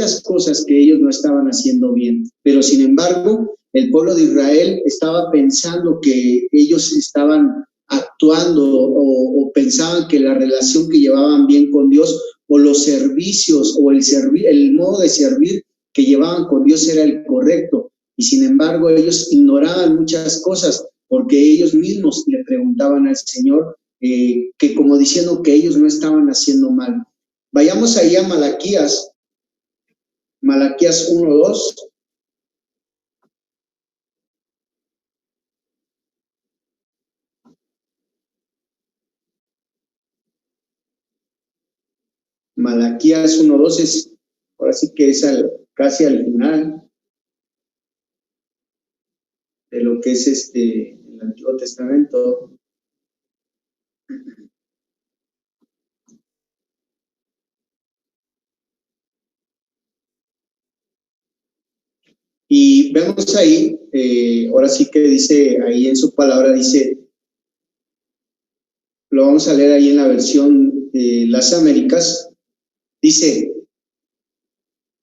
ciertas cosas que ellos no estaban haciendo bien, pero sin embargo, el pueblo de Israel estaba pensando que ellos estaban actuando o pensaban que la relación que llevaban bien con Dios o los servicios o el modo de servir que llevaban con Dios era el correcto. Y sin embargo, ellos ignoraban muchas cosas porque ellos mismos le preguntaban al Señor que como diciendo que ellos no estaban haciendo mal. Vayamos ahí a Malaquías 1:2. Malaquías 1:2 es, ahora sí que es casi al final de lo que es el Antiguo Testamento. Y vemos ahí, ahora sí que dice, ahí en su palabra dice, lo vamos a leer ahí en la versión de las Américas, dice,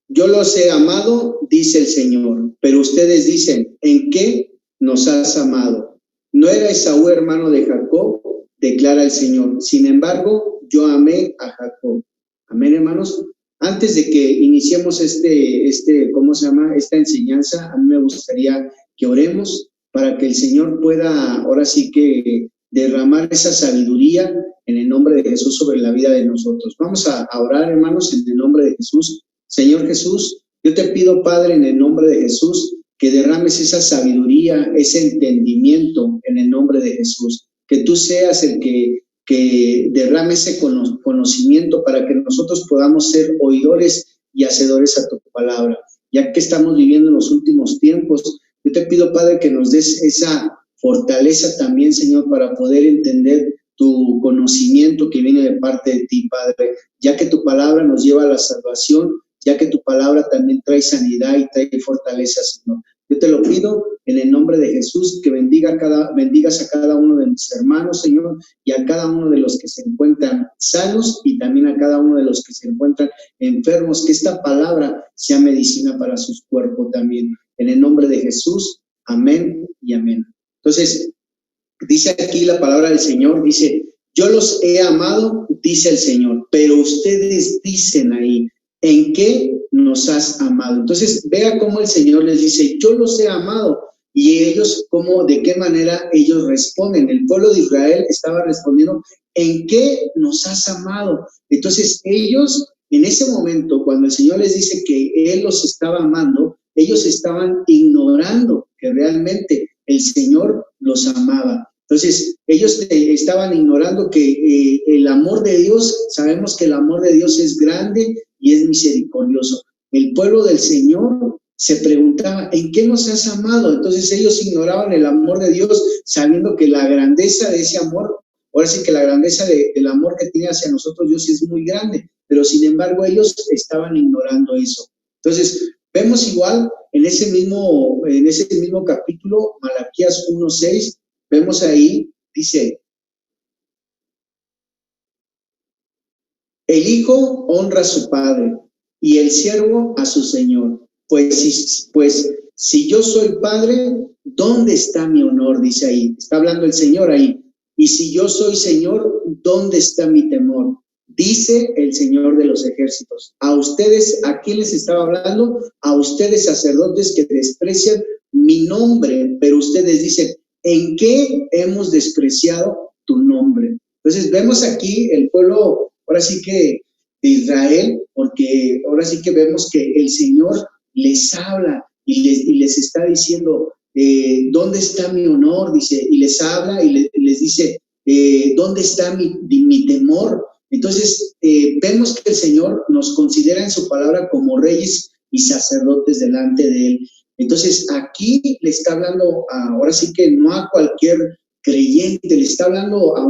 yo los he amado, dice el Señor, pero ustedes dicen, ¿en qué nos has amado? ¿No era Esaú hermano de Jacob? Declara el Señor. Sin embargo, yo amé a Jacob. Amén, hermanos. Antes de que iniciemos ¿cómo se llama? Esta enseñanza, a mí me gustaría que oremos para que el Señor pueda, ahora sí que derramar esa sabiduría en el nombre de Jesús sobre la vida de nosotros. Vamos a orar, hermanos, en el nombre de Jesús. Señor Jesús, yo te pido, Padre, en el nombre de Jesús, que derrames esa sabiduría, ese entendimiento en el nombre de Jesús. Que tú seas el que derrame ese conocimiento para que nosotros podamos ser oidores y hacedores a tu palabra. Ya que estamos viviendo en los últimos tiempos, yo te pido, Padre, que nos des esa fortaleza también, Señor, para poder entender tu conocimiento que viene de parte de ti, Padre, ya que tu palabra nos lleva a la salvación, ya que tu palabra también trae sanidad y trae fortaleza, Señor. Yo te lo pido en el nombre de Jesús, que bendigas a cada uno de mis hermanos, Señor, y a cada uno de los que se encuentran sanos y también a cada uno de los que se encuentran enfermos, que esta palabra sea medicina para sus cuerpos también. En el nombre de Jesús, amén y amén. Entonces, dice aquí la palabra del Señor, dice, yo los he amado, dice el Señor, pero ustedes dicen ahí, ¿en qué nos has amado? Entonces, vea cómo el Señor les dice, yo los he amado. Y ellos, ¿de qué manera ellos responden? El pueblo de Israel estaba respondiendo, ¿en qué nos has amado? Entonces, ellos, en ese momento, cuando el Señor les dice que Él los estaba amando, ellos estaban ignorando que realmente el Señor los amaba. Entonces, ellos estaban ignorando que el amor de Dios, sabemos que el amor de Dios es grande y es misericordioso. El pueblo del Señor se preguntaba, ¿en qué nos has amado? Entonces ellos ignoraban el amor de Dios, sabiendo que la grandeza de ese amor, ahora sí que la grandeza del amor que tiene hacia nosotros Dios es muy grande, pero sin embargo ellos estaban ignorando eso. Entonces, vemos igual en ese mismo capítulo, Malaquías 1:6, vemos ahí, dice, el hijo honra a su padre y el siervo a su señor. Pues si yo soy padre, ¿dónde está mi honor? Dice ahí, está hablando el Señor ahí. Y si yo soy Señor, ¿dónde está mi temor? Dice el Señor de los ejércitos. A ustedes, ¿a quién les estaba hablando? A ustedes, sacerdotes que desprecian mi nombre, pero ustedes dicen, ¿en qué hemos despreciado tu nombre? Entonces vemos aquí el pueblo, ahora sí que de Israel, porque ahora sí que vemos que el Señor les habla y les está diciendo, ¿dónde está mi honor? Dice, y les habla y les dice, ¿dónde está mi temor? Entonces, vemos que el Señor nos considera en su palabra como reyes y sacerdotes delante de Él. Entonces, aquí le está hablando, ahora sí que no a cualquier creyente, le está hablando a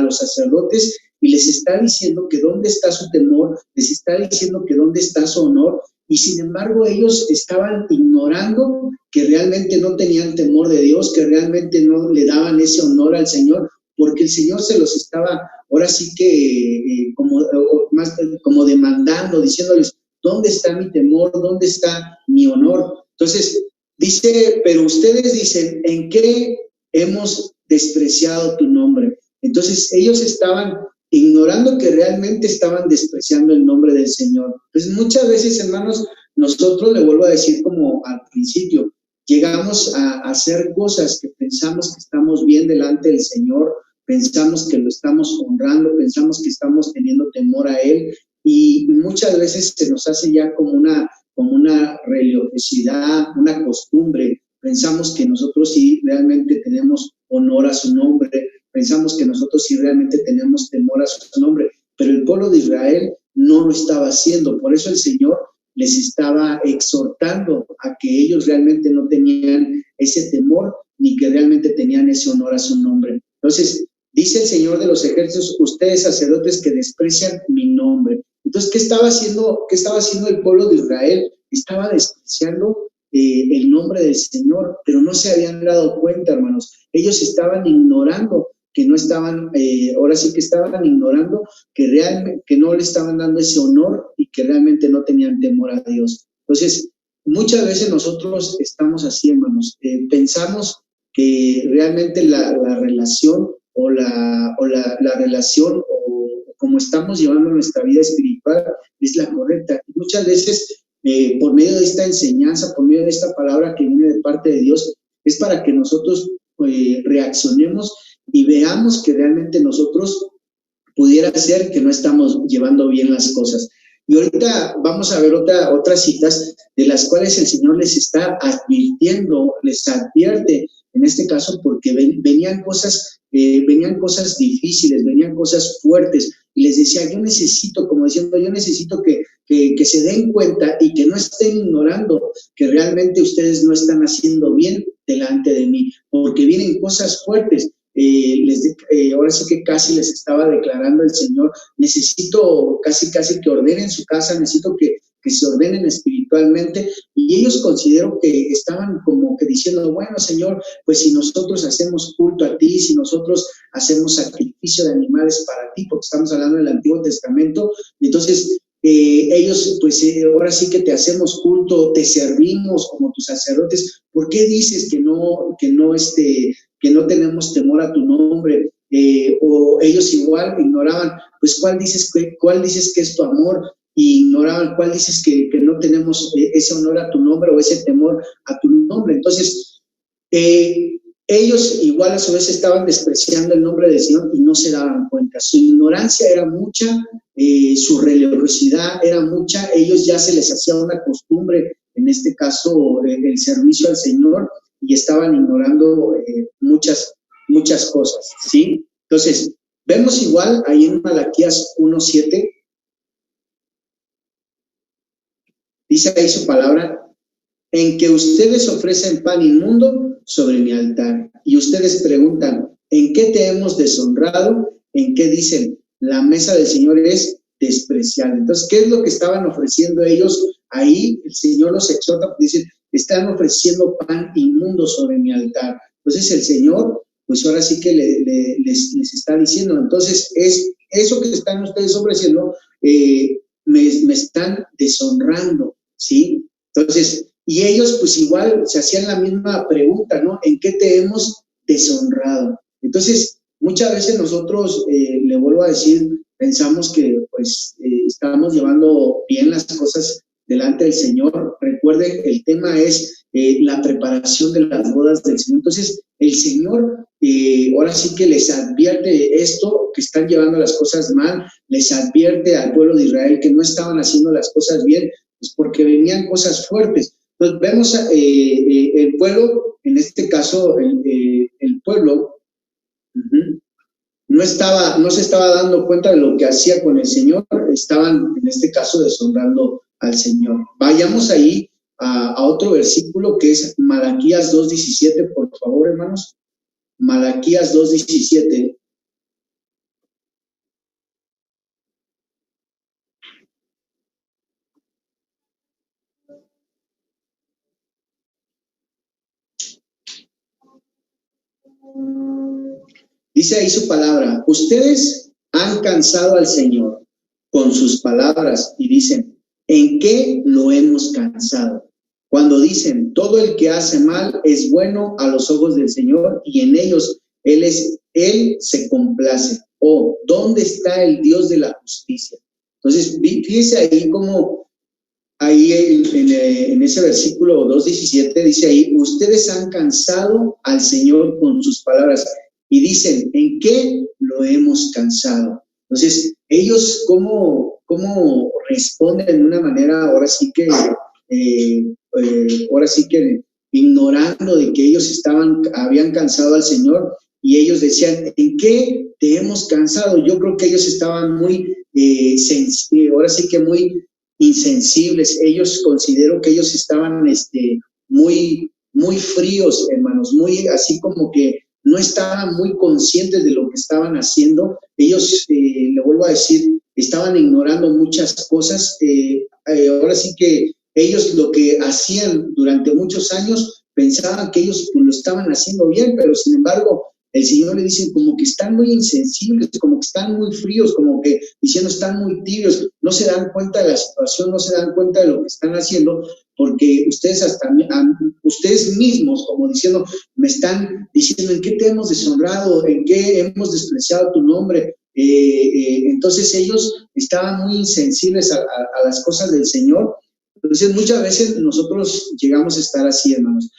los sacerdotes y les está diciendo que dónde está su temor, les está diciendo que dónde está su honor, y sin embargo ellos estaban ignorando que realmente no tenían temor de Dios, que realmente no le daban ese honor al Señor, porque el Señor se los estaba, ahora sí que como demandando, diciéndoles, ¿Dónde está mi temor? ¿Dónde está mi honor? Entonces, dice, pero ustedes dicen, ¿en qué hemos despreciado tu nombre? Entonces, ellos estaban ignorando que realmente estaban despreciando el nombre del Señor. Entonces, muchas veces, hermanos, nosotros, le vuelvo a decir como al principio, llegamos a hacer cosas que pensamos que estamos bien delante del Señor, pensamos que lo estamos honrando, pensamos que estamos teniendo temor a Él, y muchas veces se nos hace ya como una religiosidad, una costumbre. Pensamos que nosotros sí realmente tenemos honor a su nombre, pensamos que nosotros sí realmente tenemos temor a su nombre, pero el pueblo de Israel no lo estaba haciendo. Por eso el Señor les estaba exhortando a que ellos realmente no tenían ese temor ni que realmente tenían ese honor a su nombre. Entonces, dice el Señor de los ejércitos, ustedes sacerdotes que desprecian mi nombre. Entonces, ¿qué estaba haciendo el pueblo de Israel? Estaba despreciando el nombre del Señor, pero no se habían dado cuenta, hermanos. Ellos estaban ignorando que no estaban, ahora sí que estaban ignorando que realmente, que no le estaban dando ese honor y que realmente no tenían temor a Dios. Entonces, muchas veces nosotros estamos así, hermanos. Pensamos que realmente la relación o la relación o como estamos llevando nuestra vida espiritual es la correcta. Y muchas veces, por medio de esta enseñanza, por medio de esta palabra que viene de parte de Dios, es para que nosotros reaccionemos y veamos que realmente nosotros pudiera ser que no estamos llevando bien las cosas. Y ahorita vamos a ver otras citas de las cuales el Señor les está advirtiendo, les advierte, en este caso porque venían cosas difíciles, venían cosas fuertes, y les decía, yo necesito, como diciendo, yo necesito que se den cuenta y que no estén ignorando que realmente ustedes no están haciendo bien delante de mí, porque vienen cosas fuertes. Ahora sí que casi les estaba declarando el Señor, necesito casi que ordenen su casa, necesito que se ordenen espiritualmente, y ellos considero que estaban como que diciendo, bueno, Señor, pues si nosotros hacemos culto a ti, si nosotros hacemos sacrificio de animales para ti, porque estamos hablando del Antiguo Testamento, entonces ellos, pues ahora sí que te hacemos culto, te servimos como tus sacerdotes, ¿por qué dices que no tenemos temor a tu nombre? O ellos igual ignoraban, pues ¿cuál dices que es tu amor? Y ignoraban cuál dices que no tenemos ese honor a tu nombre o ese temor a tu nombre. Entonces, ellos igual a su vez estaban despreciando el nombre del Señor y no se daban cuenta. Su ignorancia era mucha, su religiosidad era mucha, ellos ya se les hacía una costumbre, en este caso el servicio al Señor, y estaban ignorando muchas cosas, ¿sí? Entonces, vemos igual ahí en Malaquías 1:7, dice ahí su palabra, en que ustedes ofrecen pan inmundo sobre mi altar, y ustedes preguntan, ¿en qué te hemos deshonrado? ¿En qué dicen? La mesa del Señor es despreciable. Entonces, ¿qué es lo que estaban ofreciendo ellos? Ahí el Señor los exhorta, dicen, están ofreciendo pan inmundo sobre mi altar. Entonces el Señor, pues ahora sí que les está diciendo, entonces es eso que están ustedes ofreciendo, me están deshonrando, ¿sí? Entonces, y ellos pues igual se hacían la misma pregunta, ¿no? ¿En qué te hemos deshonrado? Entonces, muchas veces nosotros, le vuelvo a decir, pensamos que pues estamos llevando bien las cosas delante del Señor. Recuerden, el tema es la preparación de las bodas del Señor. Entonces, el Señor ahora sí que les advierte esto, que están llevando las cosas mal, les advierte al pueblo de Israel que no estaban haciendo las cosas bien, pues porque venían cosas fuertes. Entonces, vemos el pueblo, en este caso, el pueblo, no se estaba dando cuenta de lo que hacía con el Señor, estaban en este caso deshonrando al Señor. Vayamos ahí a otro versículo que es Malaquías 2:17, por favor, hermanos. Malaquías 2:17. Dice ahí su palabra, ustedes han cansado al Señor con sus palabras y dicen, ¿en qué lo hemos cansado? Cuando dicen, todo el que hace mal es bueno a los ojos del Señor y en ellos Él se complace. O, ¿dónde está el Dios de la justicia? Entonces, fíjese ahí como, ahí en ese versículo 2:17 dice ahí, ustedes han cansado al Señor con sus palabras y dicen, ¿en qué lo hemos cansado? Entonces, ellos cómo responden de una manera, ahora sí que ignorando de que ellos habían cansado al Señor y ellos decían, ¿en qué te hemos cansado? Yo creo que ellos estaban muy, ahora sí que muy insensibles. Ellos considero que ellos estaban muy fríos, hermanos, muy así como que no estaban muy conscientes de lo que estaban haciendo. Ellos, le vuelvo a decir, estaban ignorando muchas cosas. Ahora sí que ellos lo que hacían durante muchos años pensaban que ellos pues, lo estaban haciendo bien, pero sin embargo el Señor le dice como que están muy insensibles, como que están muy fríos, como que diciendo están muy tibios, no se dan cuenta de la situación, no se dan cuenta de lo que están haciendo, porque ustedes mismos, como diciendo, me están diciendo en qué te hemos deshonrado, en qué hemos despreciado tu nombre. Entonces ellos estaban muy insensibles a las cosas del Señor. Entonces muchas veces nosotros llegamos a estar así, hermanos,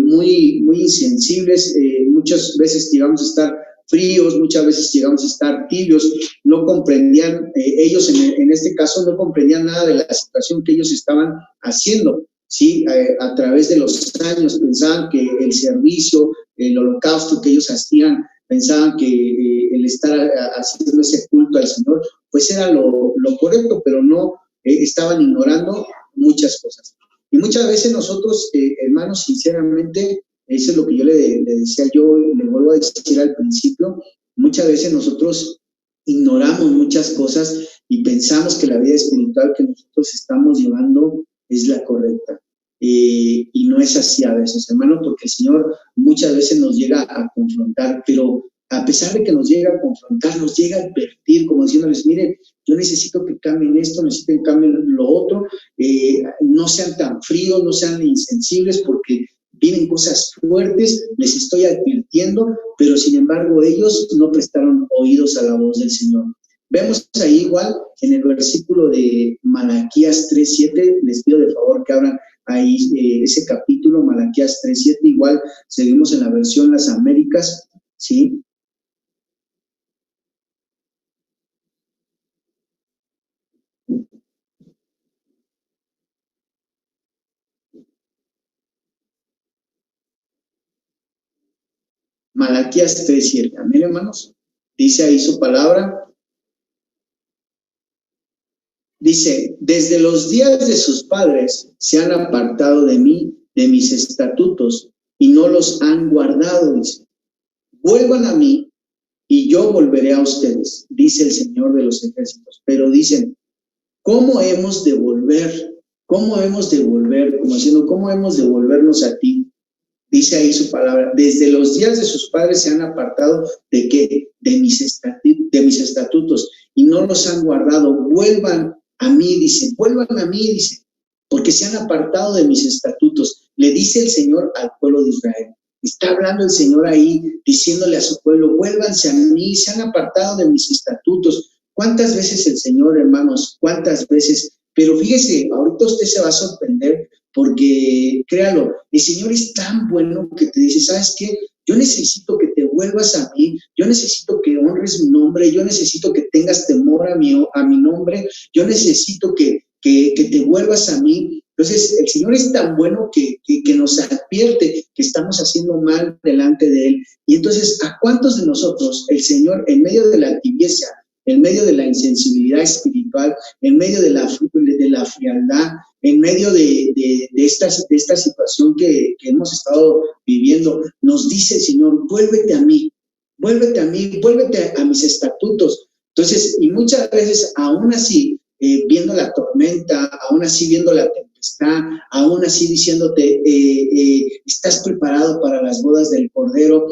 muy insensibles, muchas veces llegamos a estar fríos, muchas veces llegamos a estar tibios, no comprendían, ellos en este caso no comprendían nada de la situación que ellos estaban haciendo, ¿sí? A través de los años pensaban que el servicio, el holocausto que ellos hacían, pensaban que el estar haciendo ese culto al Señor, pues era lo correcto, pero no, estaban ignorando muchas cosas. Y muchas veces nosotros, hermanos, sinceramente, eso es lo que yo le decía, yo le vuelvo a decir al principio, muchas veces nosotros ignoramos muchas cosas y pensamos que la vida espiritual que nosotros estamos llevando es la correcta. Y no es así a veces, hermano, porque el Señor muchas veces nos llega a confrontar, pero a pesar de que nos llega a confrontar, nos llega a advertir, como diciéndoles, miren, yo necesito que cambien esto, necesito que cambien lo otro, no sean tan fríos, no sean insensibles, porque vienen cosas fuertes, les estoy advirtiendo, pero sin embargo ellos no prestaron oídos a la voz del Señor. Vemos ahí igual en el versículo de Malaquías 3:7, les pido de favor que abran ahí ese capítulo, Malaquías 3:7, igual seguimos en la versión Las Américas, ¿sí? Malaquías 3:7, amén, hermanos. Dice ahí su palabra. Dice, desde los días de sus padres se han apartado de mí, de mis estatutos, y no los han guardado, dice. Vuelvan a mí y yo volveré a ustedes, dice el Señor de los ejércitos. Pero dicen, ¿cómo hemos de volver? ¿Cómo hemos de volver? Como diciendo, ¿cómo hemos de volvernos a ti? Dice ahí su palabra, desde los días de sus padres se han apartado de qué? De mis estatutos y no los han guardado. Vuelvan a mí, dice, vuelvan a mí, dice, porque se han apartado de mis estatutos. Le dice el Señor al pueblo de Israel. Está hablando el Señor ahí, diciéndole a su pueblo, vuélvanse a mí, se han apartado de mis estatutos. ¿Cuántas veces el Señor, hermanos? ¿Cuántas veces? Pero fíjese, ahorita usted se va a sorprender porque, créalo, el Señor es tan bueno que te dice, ¿sabes qué? Yo necesito que te vuelvas a mí, yo necesito que honres mi nombre, yo necesito que tengas temor a mi nombre, yo necesito que te vuelvas a mí. Entonces, el Señor es tan bueno que nos advierte que estamos haciendo mal delante de Él. Y entonces, ¿a cuántos de nosotros el Señor, en medio de la tibieza, en medio de la insensibilidad espiritual, en medio de la frialdad, en medio de esta situación que hemos estado viviendo, nos dice el Señor, vuélvete a mí, vuélvete a mí, vuélvete a mis estatutos? Entonces, y muchas veces, aún así, viendo la tormenta, aún así viendo la tempestad, aún así diciéndote, estás preparado para las bodas del Cordero,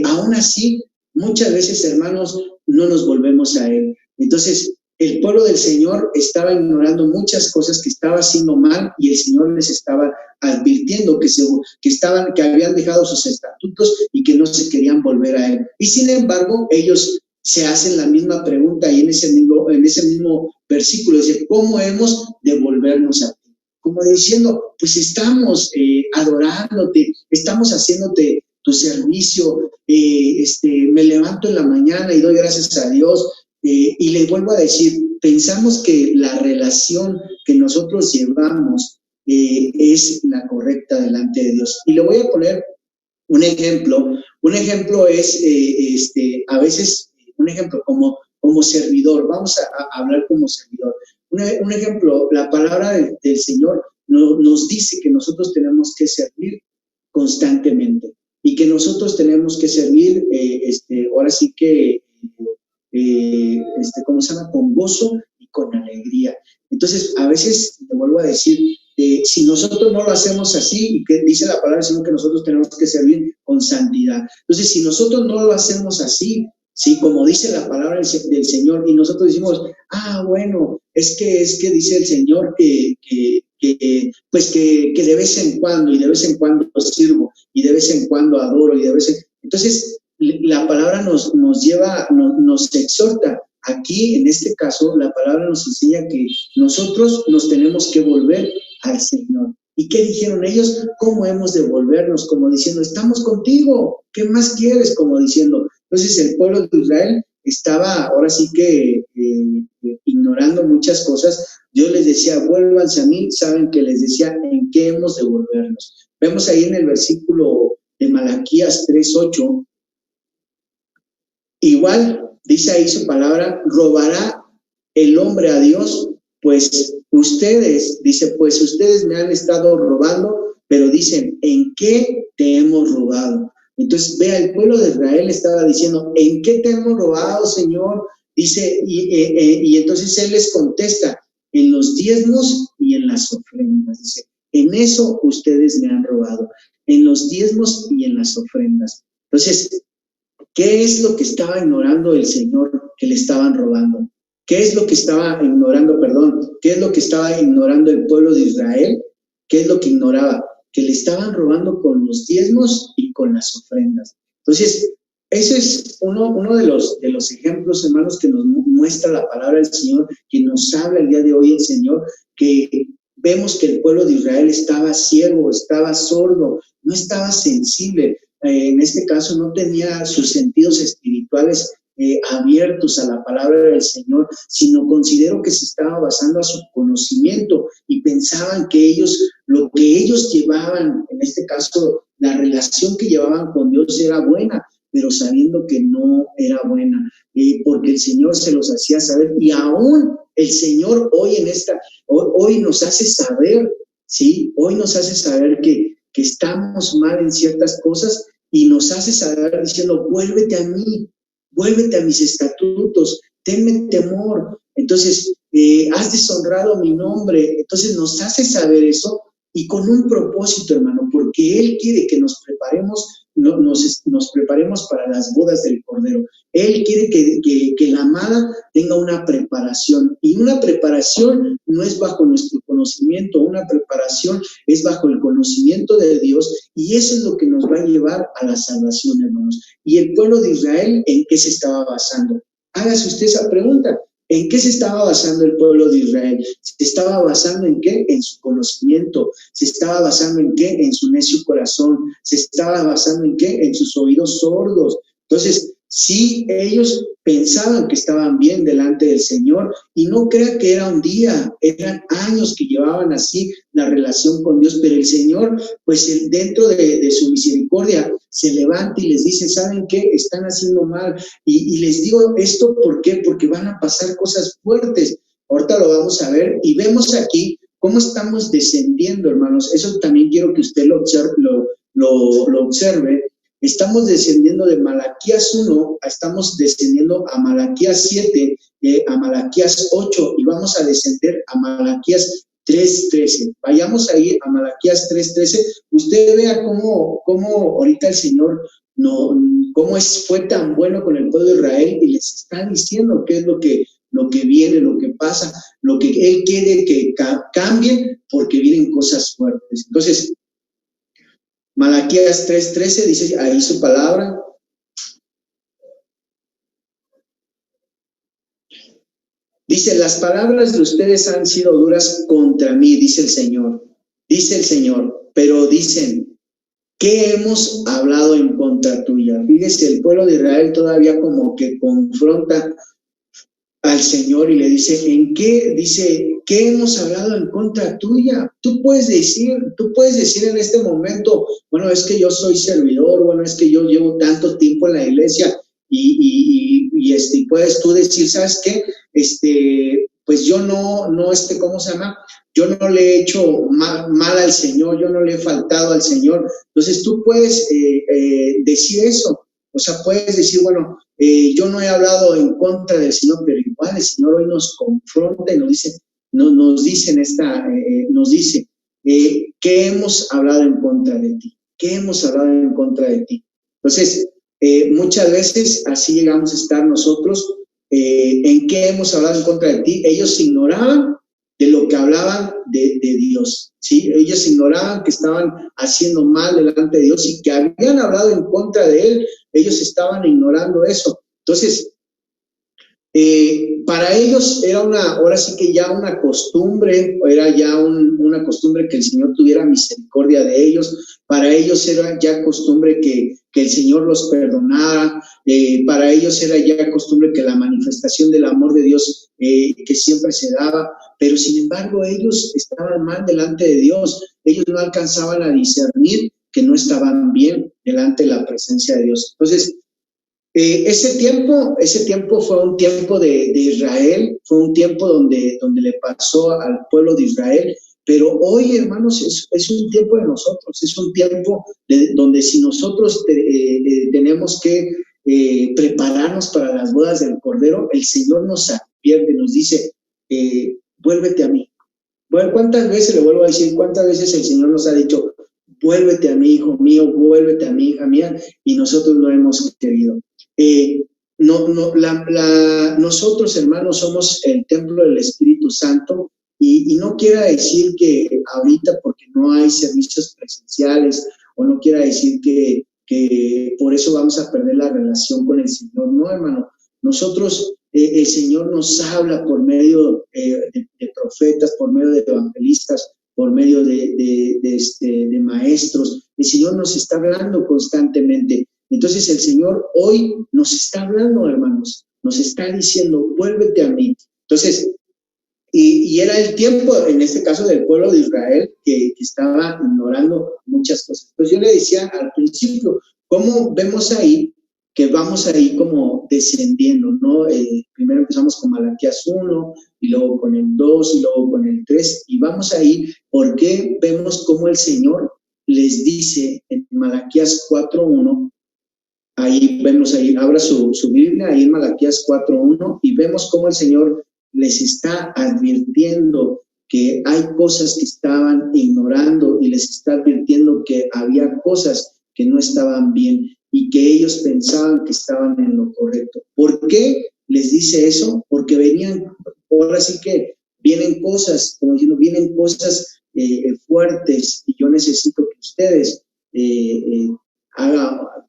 aún así, muchas veces, hermanos, no nos volvemos a Él. Entonces, el pueblo del Señor estaba ignorando muchas cosas que estaba haciendo mal y el Señor les estaba advirtiendo que habían dejado sus estatutos y que no se querían volver a él. Y sin embargo, ellos se hacen la misma pregunta y en ese mismo versículo dice, ¿cómo hemos de volvernos a ti? Como diciendo, pues estamos adorándote, estamos haciéndote tu servicio, me levanto en la mañana y doy gracias a Dios, y les vuelvo a decir, pensamos que la relación que nosotros llevamos es la correcta delante de Dios. Y le voy a poner un ejemplo. Un ejemplo es, a veces, un ejemplo como servidor. Vamos a hablar como servidor. Un ejemplo, la palabra del Señor nos dice que nosotros tenemos que servir constantemente y que nosotros tenemos que servir, ahora sí que, ¿cómo se llama? Con gozo y con alegría. Entonces, a veces, te vuelvo a decir, si nosotros no lo hacemos así, y que dice la palabra del Señor que nosotros tenemos que servir con santidad. Entonces, si nosotros no lo hacemos así, sí, como dice la palabra del Señor, y nosotros decimos, bueno, es que dice el Señor pues que de vez en cuando, y de vez en cuando sirvo, y de vez en cuando adoro, y de vez en... Entonces, la palabra nos lleva, nos exhorta. Aquí, en este caso, la palabra nos enseña que nosotros nos tenemos que volver al Señor. ¿Y qué dijeron ellos? ¿Cómo hemos de volvernos? Como diciendo, estamos contigo, ¿qué más quieres? Como diciendo. Entonces el pueblo de Israel estaba ahora sí que ignorando muchas cosas. Dios les decía, vuélvanse a mí. Saben que les decía, ¿en qué hemos de volvernos? Vemos ahí en el versículo de Malaquías 3:8, igual dice ahí su palabra, robará el hombre a Dios, pues ustedes me han estado robando, pero dicen, ¿en qué te hemos robado? Entonces, vea, el pueblo de Israel estaba diciendo, ¿en qué te hemos robado, Señor? Dice, y entonces Él les contesta, en los diezmos y en las ofrendas. Dice, en eso ustedes me han robado, en los diezmos y en las ofrendas. Entonces, ¿qué es lo que estaba ignorando el Señor que le estaban robando? ¿Qué es lo que estaba ignorando, qué es lo que estaba ignorando el pueblo de Israel? ¿Qué es lo que ignoraba? Que le estaban robando con los diezmos y con las ofrendas. Entonces, ese es uno de los ejemplos, hermanos, que nos muestra la palabra del Señor, que nos habla el día de hoy el Señor, que vemos que el pueblo de Israel estaba ciego, estaba sordo, no estaba sensible. En este caso no tenía sus sentidos espirituales abiertos a la palabra del Señor, sino considero que se estaba basando a su conocimiento y pensaban que lo que ellos llevaban, en este caso la relación que llevaban con Dios era buena, pero sabiendo que no era buena, porque el Señor se los hacía saber, y aún el Señor hoy nos hace saber, ¿sí? Hoy nos hace saber que estamos mal en ciertas cosas y nos hace saber diciendo, vuélvete a mí, vuélvete a mis estatutos, tenme temor. Entonces, has deshonrado mi nombre. Entonces nos hace saber eso y con un propósito, hermano, porque Él quiere que nos preparemos para las bodas del Cordero. Él quiere que la amada tenga una preparación, y una preparación no es bajo nuestro conocimiento, una preparación es bajo el conocimiento de Dios, y eso es lo que nos va a llevar a la salvación, hermanos. Y el pueblo de Israel, ¿en qué se estaba basando? Hágase usted esa pregunta. ¿En qué se estaba basando el pueblo de Israel? ¿Se estaba basando en qué? En su conocimiento. ¿Se estaba basando en qué? En su necio corazón. ¿Se estaba basando en qué? En sus oídos sordos. Entonces, sí, ellos pensaban que estaban bien delante del Señor, y no crea que era un día, eran años que llevaban así la relación con Dios, pero el Señor, pues dentro de su misericordia, se levanta y les dice, ¿saben qué? Están haciendo mal, y les digo esto, ¿por qué? Porque van a pasar cosas fuertes. Ahorita lo vamos a ver, y vemos aquí cómo estamos descendiendo, hermanos. Eso también quiero que usted lo observe. Estamos descendiendo de Malaquías 1, estamos descendiendo a Malaquías 7, a Malaquías 8, y vamos a descender a Malaquías 3:13. Vayamos ahí a Malaquías 3:13. Usted vea cómo ahorita el Señor fue tan bueno con el pueblo de Israel y les está diciendo qué es lo que lo que viene, lo que pasa, lo que Él quiere que cambie, porque vienen cosas fuertes. Entonces, Malaquías 3:13 dice ahí su palabra. Dice, las palabras de ustedes han sido duras contra mí, dice el Señor. Dice el Señor, pero dicen, ¿qué hemos hablado en contra tuya? Fíjese, el pueblo de Israel todavía como que confronta al Señor y le dice, ¿en qué? Dice, ¿qué hemos hablado en contra tuya? Tú puedes decir en este momento, bueno, es que yo soy servidor, bueno, es que yo llevo tanto tiempo en la iglesia y puedes tú decir, ¿sabes qué? Pues yo no, ¿cómo se llama? Yo no le he hecho mal al Señor, yo no le he faltado al Señor. Entonces tú puedes decir eso. O sea, puedes decir, bueno, yo no he hablado en contra del Señor, pero igual el Señor hoy nos confronta y nos dice, ¿qué hemos hablado en contra de ti? ¿Qué hemos hablado en contra de ti? Entonces, muchas veces así llegamos a estar nosotros. ¿En qué hemos hablado en contra de ti? Ellos ignoraban de lo que hablaban de Dios, ¿sí? Ellos ignoraban que estaban haciendo mal delante de Dios y que habían hablado en contra de Él. Ellos estaban ignorando eso. Entonces, para ellos era ahora sí que ya una costumbre, era ya una costumbre que el Señor tuviera misericordia de ellos. Para ellos era ya costumbre que el Señor los perdonara. Para ellos era ya costumbre que la manifestación del amor de Dios que siempre se daba. Pero sin embargo ellos estaban mal delante de Dios. Ellos no alcanzaban a discernir que no estaban bien delante de la presencia de Dios. Entonces, ese tiempo fue un tiempo de Israel, fue un tiempo donde le pasó al pueblo de Israel, pero hoy, hermanos, es un tiempo de nosotros, es un tiempo donde si nosotros tenemos que prepararnos para las bodas del Cordero, el Señor nos advierte, nos dice, vuélvete a mí. Bueno, ¿cuántas veces, le vuelvo a decir, cuántas veces el Señor nos ha dicho, vuélvete a mí, hijo mío, vuélvete a mí, hija mía, y nosotros no hemos querido? Nosotros, hermanos, somos el templo del Espíritu Santo y no quiera decir que ahorita porque no hay servicios presenciales o no quiera decir que por eso vamos a perder la relación con el Señor. No, hermano, nosotros, el Señor nos habla por medio de profetas, por medio de evangelistas, por medio de maestros. El Señor nos está hablando constantemente. Entonces el Señor hoy nos está hablando, hermanos, nos está diciendo, vuélvete a mí. Entonces, y era el tiempo, en este caso, del pueblo de Israel, que estaba ignorando muchas cosas. Pues yo le decía al principio, ¿cómo vemos ahí que vamos ahí como descendiendo, ¿no? Primero empezamos con Malaquías 1, y luego con el 2, y luego con el 3, y vamos ahí porque vemos cómo el Señor les dice en Malaquías 4:1, ahí vemos, ahí abra su Biblia, ahí en Malaquías 4:1, y vemos cómo el Señor les está advirtiendo que hay cosas que estaban ignorando y les está advirtiendo que había cosas que no estaban bien y que ellos pensaban que estaban en lo correcto. ¿Por qué les dice eso? Porque venían, ahora sí que vienen cosas, como diciendo, vienen cosas fuertes y yo necesito que ustedes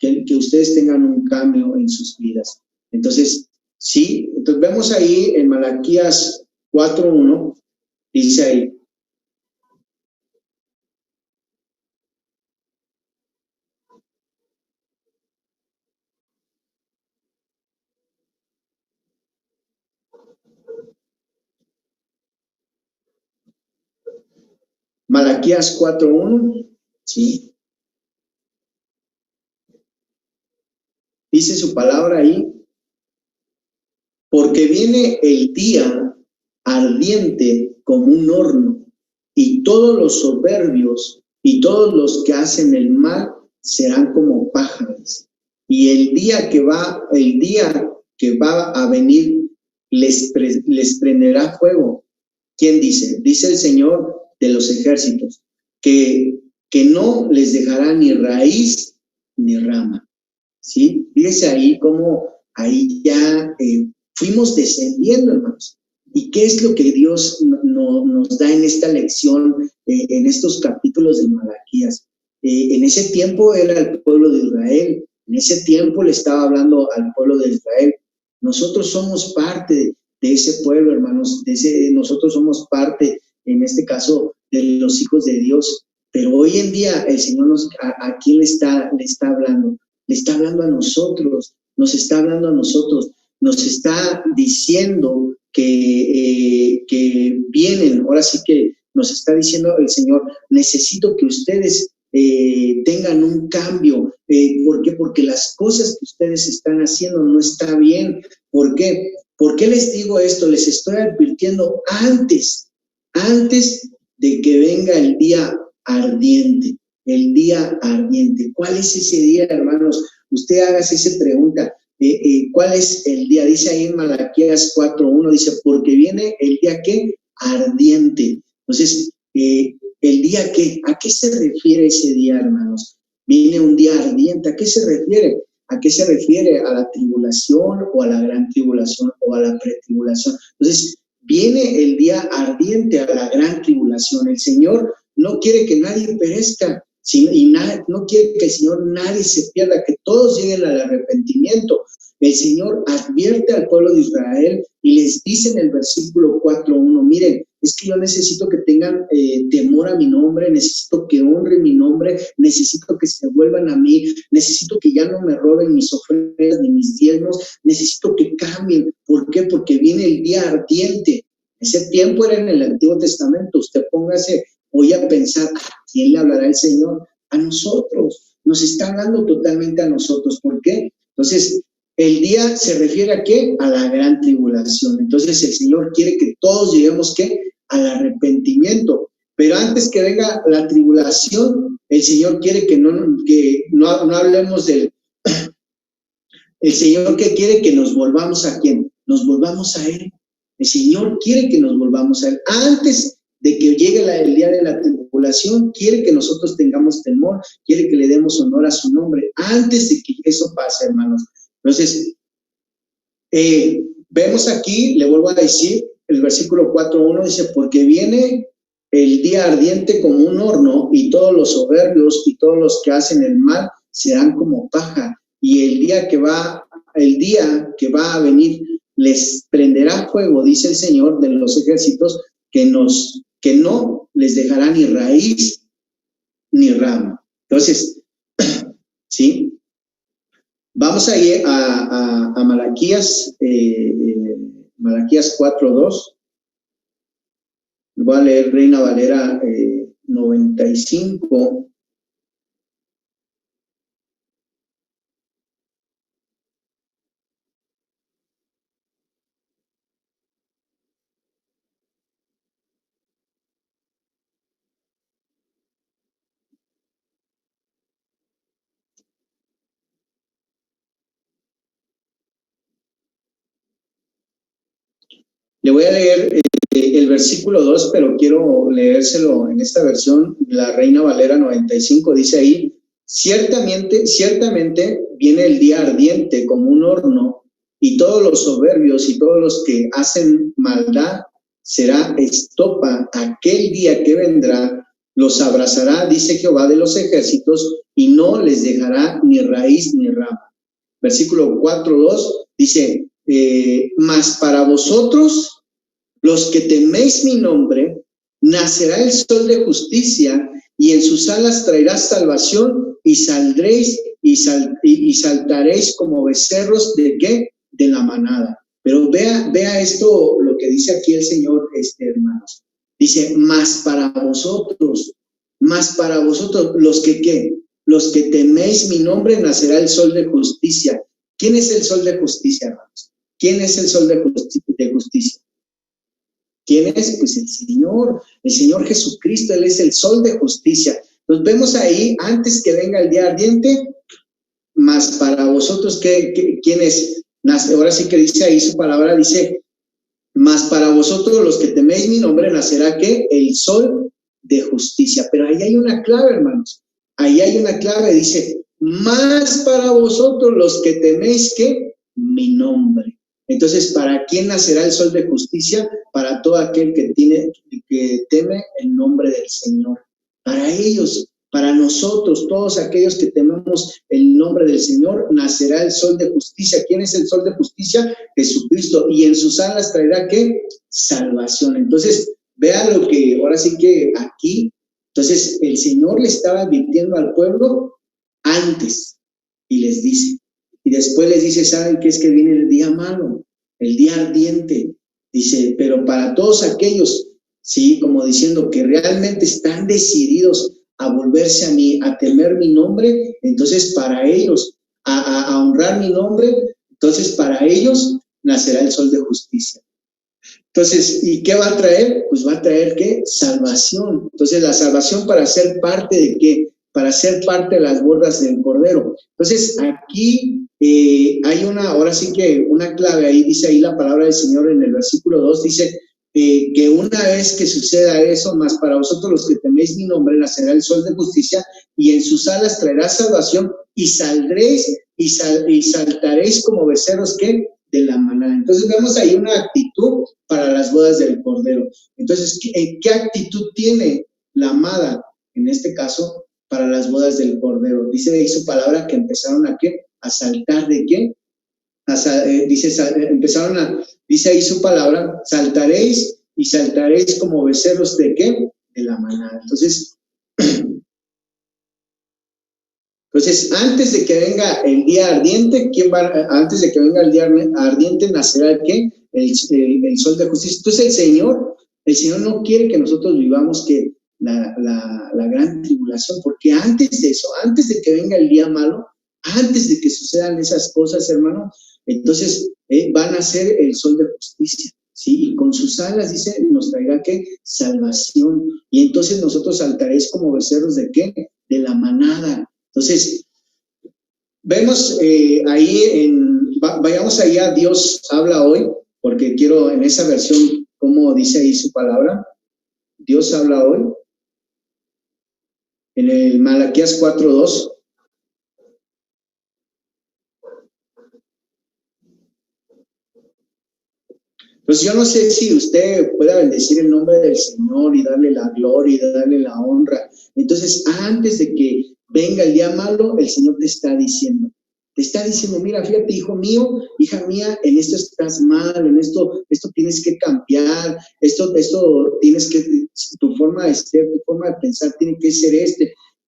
que ustedes tengan un cambio en sus vidas. Entonces, sí, entonces vemos ahí en Malaquías 4:1, dice ahí, Malaquías 4:1, sí, dice su palabra ahí, porque viene el día ardiente como un horno, y todos los soberbios y todos los que hacen el mal serán como pájaros. Y el día que va a venir les prenderá fuego. ¿Quién dice? Dice el Señor de los ejércitos, que no les dejará ni raíz ni rama. ¿Sí? Fíjese ahí cómo ahí ya fuimos descendiendo, hermanos. ¿Y qué es lo que Dios nos da en esta lección, en estos capítulos de Malaquías? En ese tiempo era el pueblo de Israel, en ese tiempo le estaba hablando al pueblo de Israel. Nosotros somos parte de ese pueblo, hermanos, nosotros somos parte, en este caso, de los hijos de Dios. Pero hoy en día el Señor ¿a quién le está hablando? Le está hablando a nosotros, nos está hablando a nosotros, nos está diciendo que vienen, ahora sí que nos está diciendo el Señor, necesito que ustedes tengan un cambio. ¿Por qué? Porque las cosas que ustedes están haciendo no está bien. ¿Por qué? ¿Por qué les digo esto? Les estoy advirtiendo antes de que venga el día ardiente, el día ardiente. ¿Cuál es ese día, hermanos? Usted hágase esa pregunta. ¿Cuál es el día? Dice ahí en Malaquías 4:1, dice, porque viene el día, ¿qué? Ardiente. Entonces, ¿el día qué? ¿A qué se refiere ese día, hermanos? Viene un día ardiente. ¿A qué se refiere? ¿A qué se refiere? ¿A la tribulación o a la gran tribulación o a la pretribulación? Entonces, viene el día ardiente, a la gran tribulación. El Señor no quiere que nadie perezca, no quiere que el Señor nadie se pierda, que todos lleguen al arrepentimiento. El Señor advierte al pueblo de Israel y les dice en el versículo 4:1, miren, es que yo necesito que tengan temor a mi nombre, necesito que honren mi nombre, necesito que se vuelvan a mí, necesito que ya no me roben mis ofrendas ni mis diezmos, necesito que cambien. ¿Por qué? Porque viene el día ardiente. Ese tiempo era en el Antiguo Testamento. Usted póngase hoy a pensar, ¿a quién le hablará el Señor? A nosotros. Nos está hablando totalmente a nosotros. ¿Por qué? Entonces, el día se refiere ¿a qué? A la gran tribulación. Entonces, el Señor quiere que todos lleguemos, ¿qué? Al arrepentimiento. Pero antes que venga la tribulación, el Señor quiere que no hablemos del... El Señor que quiere que nos volvamos ¿a quién? Nos volvamos a Él. El Señor quiere que nos volvamos a Él. Antes de que llegue el día de la tribulación, quiere que nosotros tengamos temor, quiere que le demos honor a su nombre. Antes de que eso pase, hermanos. Entonces, vemos aquí, le vuelvo a decir, el versículo 4:1 dice, porque viene el día ardiente como un horno, y todos los soberbios y todos los que hacen el mal serán como paja, y el día que va a venir les prenderá fuego, dice el Señor de los ejércitos, que no les dejará ni raíz ni rama. Entonces, ¿sí? Vamos a ir a Malaquías, Malaquías 4:2. Voy a leer Reina Valera 95. Le voy a leer el versículo 2, pero quiero leérselo en esta versión, la Reina Valera 95, dice ahí, ciertamente viene el día ardiente como un horno, y todos los soberbios y todos los que hacen maldad será estopa. Aquel día que vendrá los abrazará, dice Jehová de los ejércitos, y no les dejará ni raíz ni rama. Versículo 4:2 dice, mas para vosotros, los que teméis mi nombre, nacerá el sol de justicia, y en sus alas traerá salvación, y saldréis y saltaréis como becerros ¿de qué? De la manada. Pero vea esto, lo que dice aquí el Señor, hermanos. Dice, mas para vosotros, los que ¿qué? Los que teméis mi nombre, nacerá el sol de justicia. ¿Quién es el sol de justicia, hermanos? ¿Quién es el sol de justicia? ¿Quién es? Pues el Señor Jesucristo, Él es el sol de justicia. Nos vemos ahí, antes que venga el día ardiente, más para vosotros, ¿quién es? Ahora sí que dice ahí su palabra, dice, más para vosotros los que teméis mi nombre, nacerá ¿qué? El sol de justicia. Pero ahí hay una clave, hermanos. Ahí hay una clave, dice, más para vosotros los que teméis ¿qué? Mi nombre. Entonces, ¿para quién nacerá el sol de justicia? Para todo aquel que teme el nombre del Señor. Para ellos, para nosotros, todos aquellos que tememos el nombre del Señor, nacerá el sol de justicia. ¿Quién es el sol de justicia? Jesucristo. Y en sus alas traerá, ¿qué? Salvación. Entonces, vean lo que, ahora sí que aquí, entonces el Señor le estaba advirtiendo al pueblo antes y les dice, y después les dice, ¿saben qué es que viene el día malo? El día ardiente. Dice, pero para todos aquellos, sí, como diciendo que realmente están decididos a volverse a mí, a temer mi nombre, entonces para ellos, a honrar mi nombre, entonces para ellos nacerá el sol de justicia. Entonces, ¿y qué va a traer? Pues va a traer, ¿qué? Salvación. Entonces, la salvación para ser parte de ¿qué? Para ser parte de las bodas del Cordero. Entonces, aquí hay ahora sí que una clave, ahí dice ahí la palabra del Señor en el versículo 2, dice que una vez que suceda eso, más para vosotros los que teméis mi nombre, nacerá el sol de justicia y en sus alas traerá salvación y saldréis y saltaréis como becerros, ¿qué? De la manada. Entonces vemos ahí una actitud para las bodas del Cordero. Entonces, ¿qué actitud tiene la amada, en este caso, para las bodas del Cordero? Dice ahí su palabra que empezaron a ¿qué? A saltar de qué? Dice ahí su palabra, saltaréis y saltaréis como becerros de qué? De la manada. Entonces, antes de que venga el día ardiente, antes de que venga el día ardiente, nacerá ¿qué? El sol de justicia. Entonces, el Señor no quiere que nosotros vivamos que la gran tribulación, porque antes de eso, antes de que venga el día malo, antes de que sucedan esas cosas, hermano, entonces van a ser el sol de justicia, ¿sí? Y con sus alas, dice, nos traerá ¿qué? Salvación. Y entonces nosotros saltaréis como becerros de ¿qué? De la manada. Entonces, vemos vayamos ahí a Dios habla hoy, porque quiero en esa versión, como dice ahí su palabra, Dios habla hoy, en el Malaquías 4:2. Pues yo no sé si usted pueda bendecir el nombre del Señor y darle la gloria y darle la honra. Entonces, antes de que venga el día malo, el Señor te está diciendo, mira, fíjate, hijo mío, hija mía, en esto estás mal, en esto tienes que cambiar, esto tienes que, tu forma de ser, tu forma de pensar tiene que ser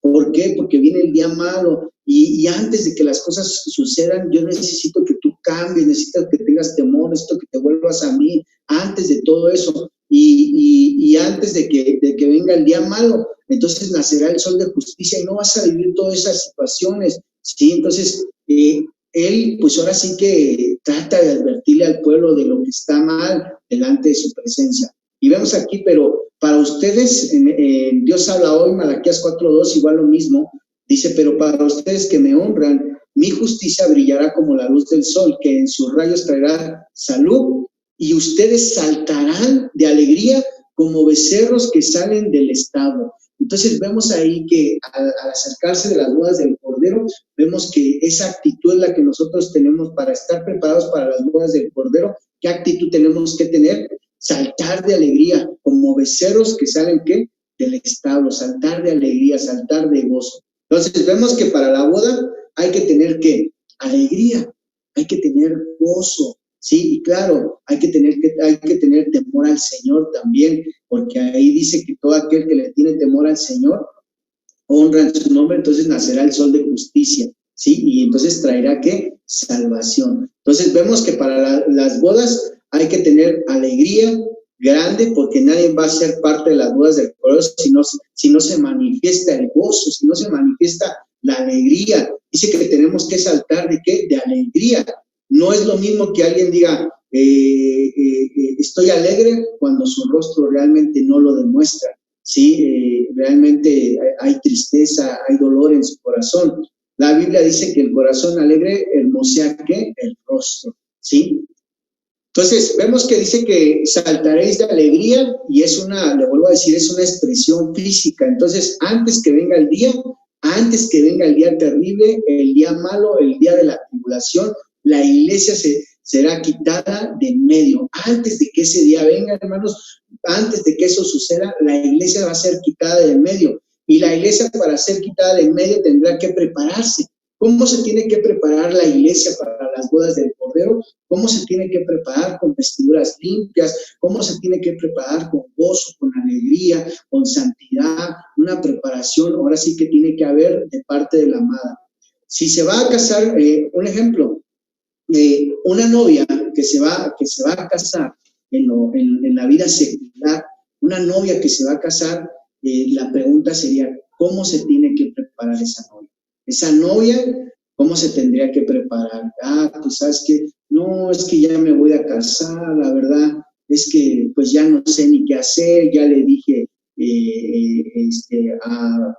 ¿Por qué? Porque viene el día malo y antes de que las cosas sucedan, yo necesito que tú cambies, necesito que tengas temor, necesito que te vuelvas a mí, antes de todo eso y antes de que venga el día malo, entonces nacerá el sol de justicia y no vas a vivir todas esas situaciones, ¿sí? Entonces, él pues ahora sí que trata de advertirle al pueblo de lo que está mal delante de su presencia. Y vemos aquí, pero para ustedes, Dios habla hoy, Malaquías 4:2, igual lo mismo, dice, pero para ustedes que me honran, mi justicia brillará como la luz del sol, que en sus rayos traerá salud, y ustedes saltarán de alegría como becerros que salen del establo. Entonces vemos ahí que al acercarse de las bodas del Cordero, vemos que esa actitud es la que nosotros tenemos para estar preparados para las bodas del Cordero. ¿Qué actitud tenemos que tener? Saltar de alegría, como becerros que salen, ¿qué? Del establo, saltar de alegría, saltar de gozo. Entonces vemos que para la boda hay que tener, ¿qué? Alegría, hay que tener gozo, ¿sí? Y claro, hay que tener temor al Señor también, porque ahí dice que todo aquel que le tiene temor al Señor honra en su nombre, entonces nacerá el sol de justicia, ¿sí? Y entonces traerá, ¿qué? Salvación. Entonces vemos que para las bodas hay que tener alegría grande, porque nadie va a ser parte de las bodas del Cordero si no se manifiesta el gozo, si no se manifiesta la alegría. Dice que tenemos que saltar ¿de qué? De alegría. No es lo mismo que alguien diga, estoy alegre, cuando su rostro realmente no lo demuestra, ¿sí? Realmente hay tristeza, hay dolor en su corazón. La Biblia dice que el corazón alegre hermosea, ¿qué? El rostro, ¿sí? Entonces, vemos que dice que saltaréis de alegría y le vuelvo a decir, es una expresión física. Entonces, antes que venga el día terrible, el día malo, el día de la tribulación, la iglesia será quitada de en medio. Antes de que ese día venga, hermanos, antes de que eso suceda, la iglesia va a ser quitada de en medio. Y la iglesia, para ser quitada de en medio, tendrá que prepararse. ¿Cómo se tiene que preparar la iglesia para las bodas del Cordero? ¿Cómo se tiene que preparar? Con vestiduras limpias. ¿Cómo se tiene que preparar? Con gozo, con alegría, con santidad. Una preparación, ahora sí que tiene que haber de parte de la amada. Si se va a casar, un ejemplo, una novia que se va a casar en la vida secular, una novia que se va a casar, la pregunta sería, ¿cómo se tiene que preparar esa novia? Esa novia, ¿cómo se tendría que preparar? Pues sabes que, no, es que ya me voy a casar, la verdad, es que pues ya no sé ni qué hacer, ya le dije,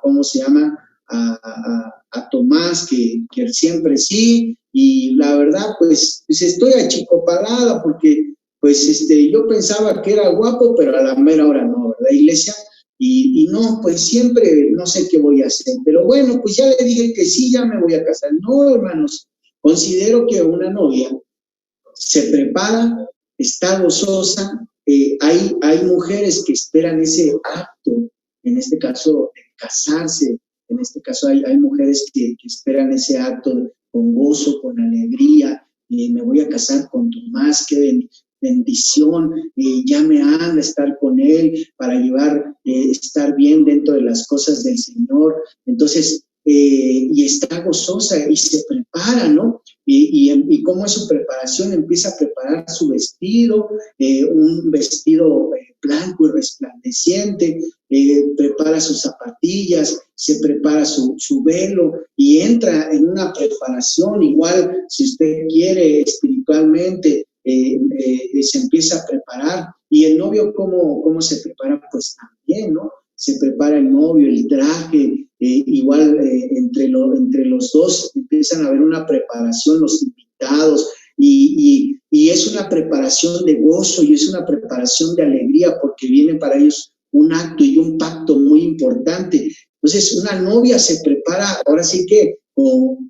¿cómo se llama? A Tomás, que siempre sí, y la verdad, pues estoy achicopalada porque, pues, yo pensaba que era guapo, pero a la mera hora no, ¿verdad, iglesia? Y no, pues siempre no sé qué voy a hacer, pero bueno, pues ya le dije que sí, ya me voy a casar. No, hermanos, considero que una novia se prepara, está gozosa, hay mujeres que esperan ese acto, en este caso, de casarse, en este caso hay mujeres que esperan ese acto con gozo, con alegría, me voy a casar con Tomás, qué bendición, ya me han de estar con él para llevar, estar bien dentro de las cosas del Señor. Entonces, y está gozosa y se prepara, ¿no? Y cómo es su preparación, empieza a preparar su vestido, un vestido blanco y resplandeciente, prepara sus zapatillas, se prepara su velo y entra en una preparación igual, si usted quiere, espiritualmente, se empieza a preparar. Y el novio, ¿cómo se prepara? Pues también, ¿no? Se prepara el novio, el traje, igual entre los dos empiezan a haber una preparación, los invitados, y es una preparación de gozo y es una preparación de alegría porque viene para ellos un acto y un pacto muy importante. Entonces, una novia se prepara ahora sí que con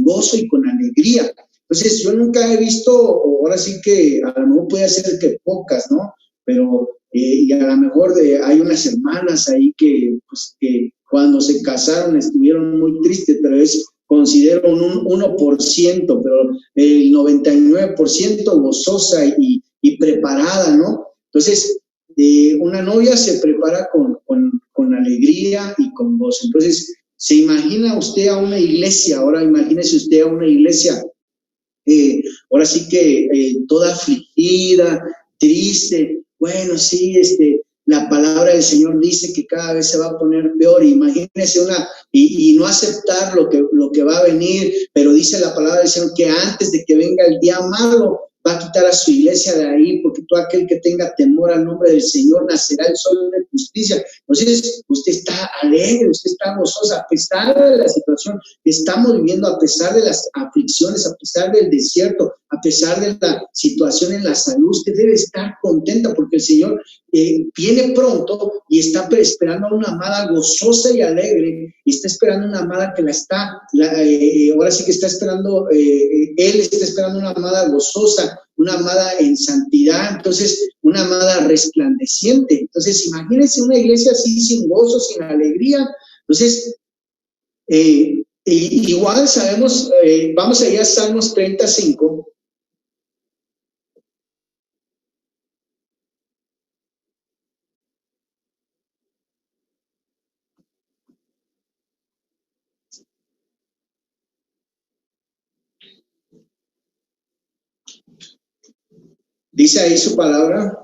gozo y con alegría. Entonces, yo nunca he visto, ahora sí que a lo mejor puede ser que pocas, ¿no? Pero y a lo mejor hay unas hermanas ahí que cuando se casaron estuvieron muy tristes, pero considero un 1%, pero el 99% gozosa y preparada, ¿no? Entonces, una novia se prepara con alegría y con gozo. Entonces, ¿se imagina usted a una iglesia? Ahora imagínese usted a una iglesia, ahora sí que toda afligida, triste. Bueno, sí, la palabra del Señor dice que cada vez se va a poner peor. Imagínese y no aceptar lo que va a venir, pero dice la palabra del Señor que antes de que venga el día malo, va a quitar a su iglesia de ahí, porque todo aquel que tenga temor al nombre del Señor nacerá el sol de justicia. Entonces, usted está alegre, usted está gozosa, a pesar de la situación que estamos viviendo, a pesar de las aflicciones, a pesar del desierto, a pesar de la situación en la salud, usted debe estar contenta porque el Señor viene pronto y está esperando a una amada gozosa y alegre, y está esperando una amada que ahora sí que está esperando, Él está esperando una amada gozosa, una amada en santidad, entonces una amada resplandeciente. Entonces imagínense una iglesia así, sin gozo, sin alegría. Entonces, igual sabemos, vamos allá a Salmos 35. Dice ahí su palabra,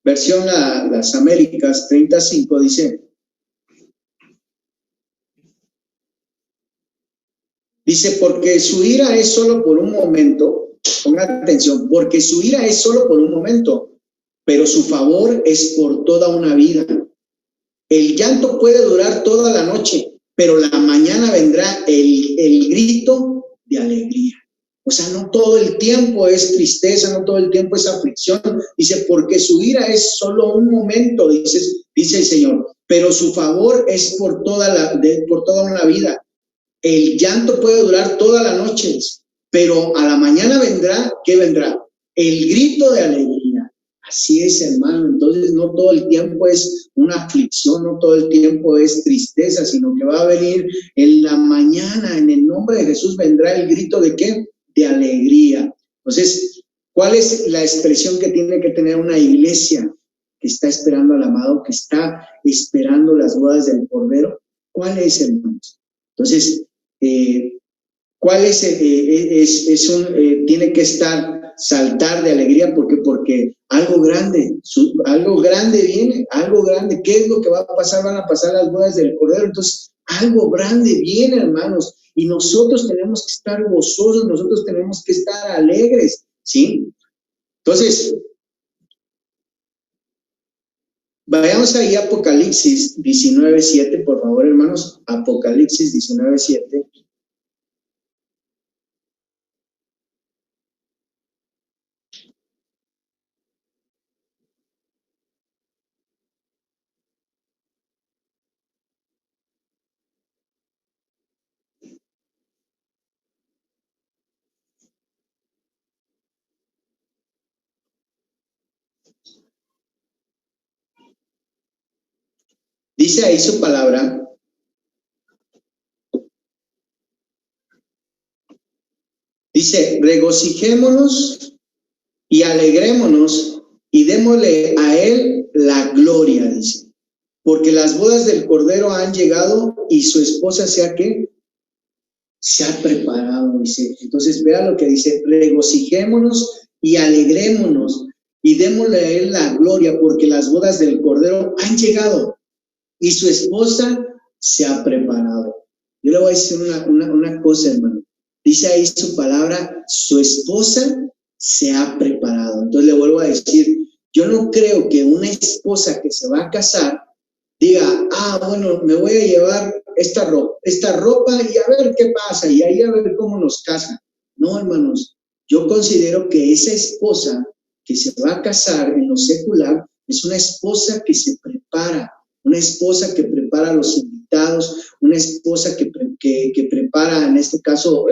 versión Las Américas 35, dice, porque su ira es solo por un momento, ponga atención, porque su ira es solo por un momento, pero su favor es por toda una vida. El llanto puede durar toda la noche, pero la mañana vendrá el grito de alegría. O sea, no todo el tiempo es tristeza, no todo el tiempo es aflicción. Dice, porque su ira es solo un momento, dice el Señor, pero su favor es por toda una vida. El llanto puede durar toda la noche, pero a la mañana vendrá, ¿qué vendrá? El grito de alegría. Así es, hermano. Entonces no todo el tiempo es una aflicción, no todo el tiempo es tristeza, sino que va a venir en la mañana, en el nombre de Jesús vendrá el grito de ¿qué? De alegría. Entonces, ¿cuál es la expresión que tiene que tener una iglesia que está esperando al amado, que está esperando las bodas del Cordero? ¿Cuál es, hermanos? Entonces, ¿cuál es? Tiene que saltar de alegría, porque algo grande viene, algo grande. ¿Qué es lo que va a pasar? Van a pasar las bodas del Cordero. Entonces, algo grande viene, hermanos, y nosotros tenemos que estar gozosos, nosotros tenemos que estar alegres, ¿sí? Entonces, vayamos ahí a Apocalipsis 19:7, por favor, hermanos. Apocalipsis 19:7. Dice ahí su palabra. Dice, regocijémonos y alegrémonos y démosle a él la gloria, dice. Porque las bodas del Cordero han llegado y su esposa se ha preparado, dice. Entonces vea lo que dice, regocijémonos y alegrémonos y démosle a él la gloria, porque las bodas del Cordero han llegado y su esposa se ha preparado. Yo le voy a decir una cosa, hermano. Dice ahí su palabra, su esposa se ha preparado. Entonces le vuelvo a decir, yo no creo que una esposa que se va a casar diga, bueno, me voy a llevar esta ropa y a ver qué pasa, y ahí a ver cómo nos casan. No, hermanos, yo considero que esa esposa que se va a casar en lo secular es una esposa que se prepara, una esposa que prepara a los invitados, una esposa que prepara, en este caso,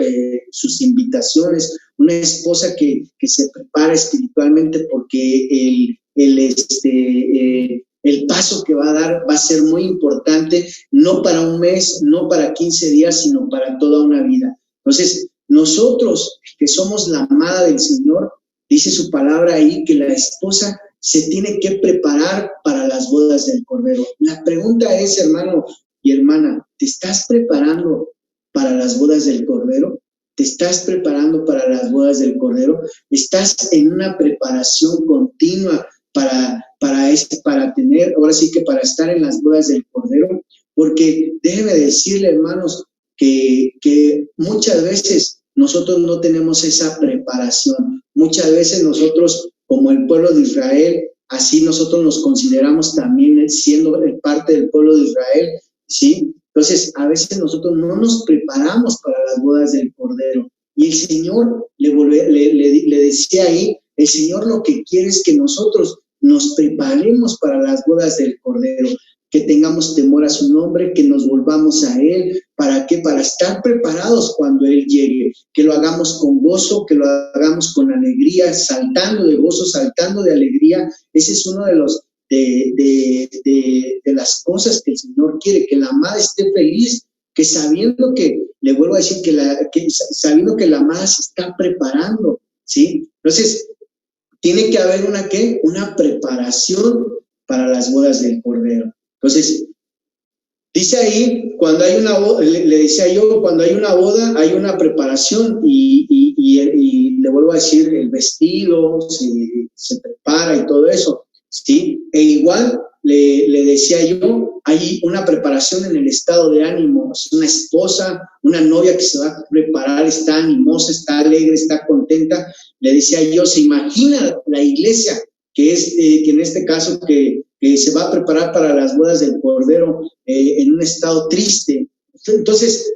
sus invitaciones, una esposa que se prepara espiritualmente, porque el paso que va a dar va a ser muy importante, no para un mes, no para 15 días, sino para toda una vida. Entonces, nosotros que somos la amada del Señor, dice su palabra ahí que la esposa se tiene que preparar para las bodas del Cordero. La pregunta es, hermano y hermana, ¿te estás preparando para las bodas del Cordero? ¿Te estás preparando para las bodas del Cordero? ¿Estás en una preparación continua para tener, ahora sí que para estar en las bodas del Cordero? Porque déjeme decirle, hermanos, que muchas veces nosotros no tenemos esa preparación. Muchas veces nosotros, como el pueblo de Israel, así nosotros nos consideramos también siendo parte del pueblo de Israel, ¿sí? Entonces, a veces nosotros no nos preparamos para las bodas del Cordero. Y el Señor le decía ahí, el Señor lo que quiere es que nosotros nos preparemos para las bodas del Cordero, que tengamos temor a su nombre, que nos volvamos a Él. ¿Para qué? Para estar preparados cuando Él llegue, que lo hagamos con gozo, que lo hagamos con alegría, saltando de gozo, saltando de alegría. Ese es uno de los de las cosas que el Señor quiere, que la amada esté feliz, que sabiendo que, le vuelvo a decir, sabiendo que la amada se está preparando, ¿sí? Entonces, tiene que haber una preparación para las bodas del Cordero. Entonces, dice ahí, cuando hay una boda, le decía yo, cuando hay una boda, hay una preparación y le vuelvo a decir, el vestido se prepara y todo eso, ¿sí? E igual le decía yo, hay una preparación en el estado de ánimo. Una esposa, una novia que se va a preparar, está animosa, está alegre, está contenta. Le decía yo, ¿se imagina la iglesia que en este caso que se va a preparar para las bodas del Cordero en un estado triste? Entonces,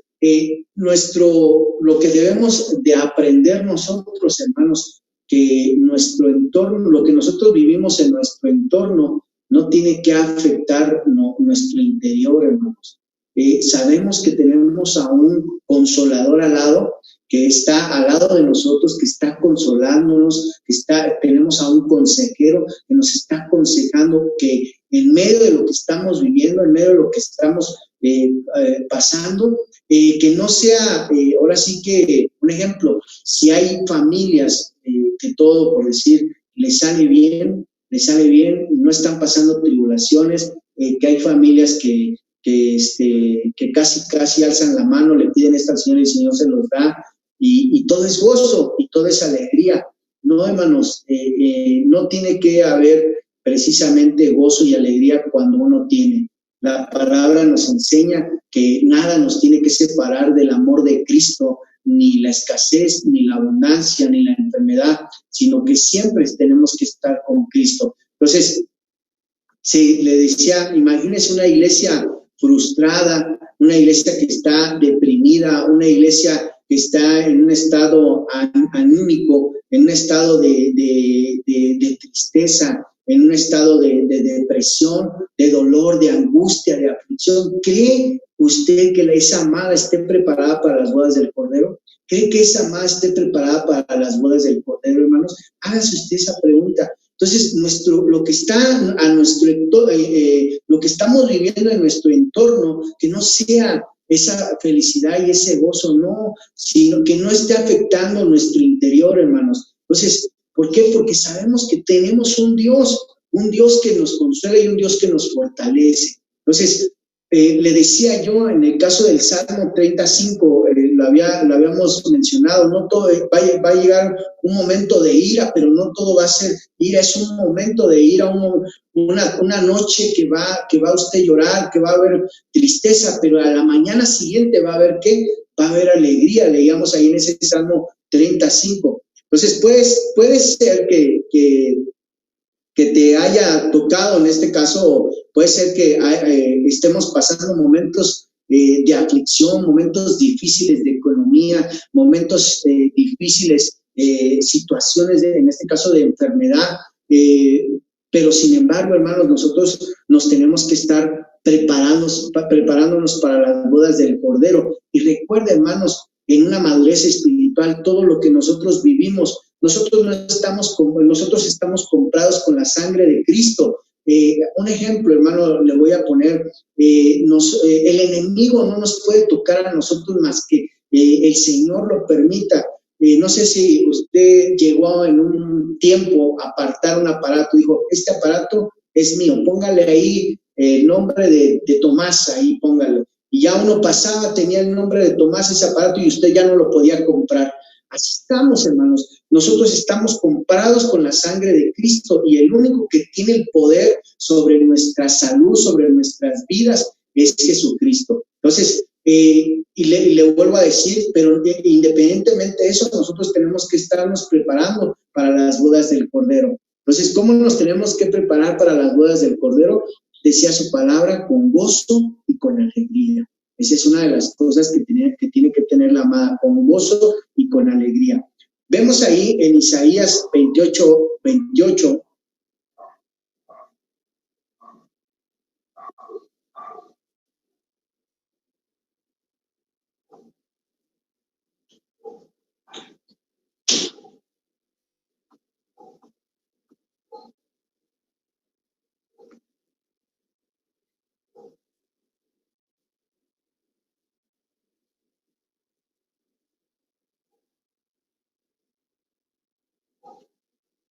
lo que debemos de aprender nosotros, hermanos, que nuestro entorno, lo que nosotros vivimos en nuestro entorno, no tiene que afectar nuestro interior, hermanos. Sabemos que tenemos a un consolador al lado, que está al lado de nosotros, que está consolándonos, tenemos a un consejero que nos está aconsejando, que en medio de lo que estamos viviendo, en medio de lo que estamos pasando, que no sea, ahora sí que, un ejemplo, si hay familias que todo, por decir, les sale bien, no están pasando tribulaciones, que hay familias que casi alzan la mano, le piden esto al Señor y el Señor se los da, y todo es gozo y todo es alegría. No, hermanos, no tiene que haber precisamente gozo y alegría cuando uno tiene. La palabra nos enseña que nada nos tiene que separar del amor de Cristo, ni la escasez, ni la abundancia, ni la enfermedad, sino que siempre tenemos que estar con Cristo. Entonces, se le decía, imagínese una iglesia frustrada, una iglesia que está deprimida, una iglesia que está en un estado anímico, en un estado de tristeza, en un estado de depresión, de dolor, de angustia, de aflicción. ¿Cree usted que esa amada esté preparada para las bodas del Cordero? ¿Cree que esa amada esté preparada para las bodas del Cordero, hermanos? Hágase usted esa pregunta. Entonces, lo que está lo que estamos viviendo en nuestro entorno, que no sea esa felicidad y ese gozo, no, sino que no esté afectando nuestro interior, hermanos. Entonces, ¿por qué? Porque sabemos que tenemos un Dios que nos consuela y un Dios que nos fortalece. Entonces, le decía yo, en el caso del Salmo 35, lo habíamos mencionado, no todo va a llegar un momento de ira, pero no todo va a ser ira, es un momento de ira, una noche que va usted a llorar, que va a haber tristeza, pero a la mañana siguiente va a haber ¿qué? Va a haber alegría, leíamos ahí en ese Salmo 35. Entonces, puede ser que te haya tocado, en este caso, puede ser que estemos pasando momentos de aflicción, momentos difíciles de economía, momentos difíciles, situaciones, en este caso, de enfermedad, pero sin embargo, hermanos, nosotros nos tenemos que estar preparándonos para las bodas del Cordero. Y recuerda, hermanos, en una madurez espiritual, todo lo que nosotros vivimos, nosotros estamos comprados con la sangre de Cristo. Un ejemplo, hermano, le voy a poner, el enemigo no nos puede tocar a nosotros más que el Señor lo permita. No sé si usted llegó en un tiempo a apartar un aparato, dijo, este aparato es mío, póngale ahí el nombre de Tomás, ahí póngalo. Y ya uno pasaba, tenía el nombre de Tomás ese aparato y usted ya no lo podía comprar. Así estamos, hermanos. Nosotros estamos comprados con la sangre de Cristo y el único que tiene el poder sobre nuestra salud, sobre nuestras vidas, es Jesucristo. Entonces, y le vuelvo a decir, pero independientemente de eso, nosotros tenemos que estarnos preparando para las bodas del Cordero. Entonces, ¿cómo nos tenemos que preparar para las bodas del Cordero? Decía su palabra, con gozo y con alegría. Esa es una de las cosas que tiene que tener la amada, con gozo y con alegría. Vemos ahí en Isaías 28.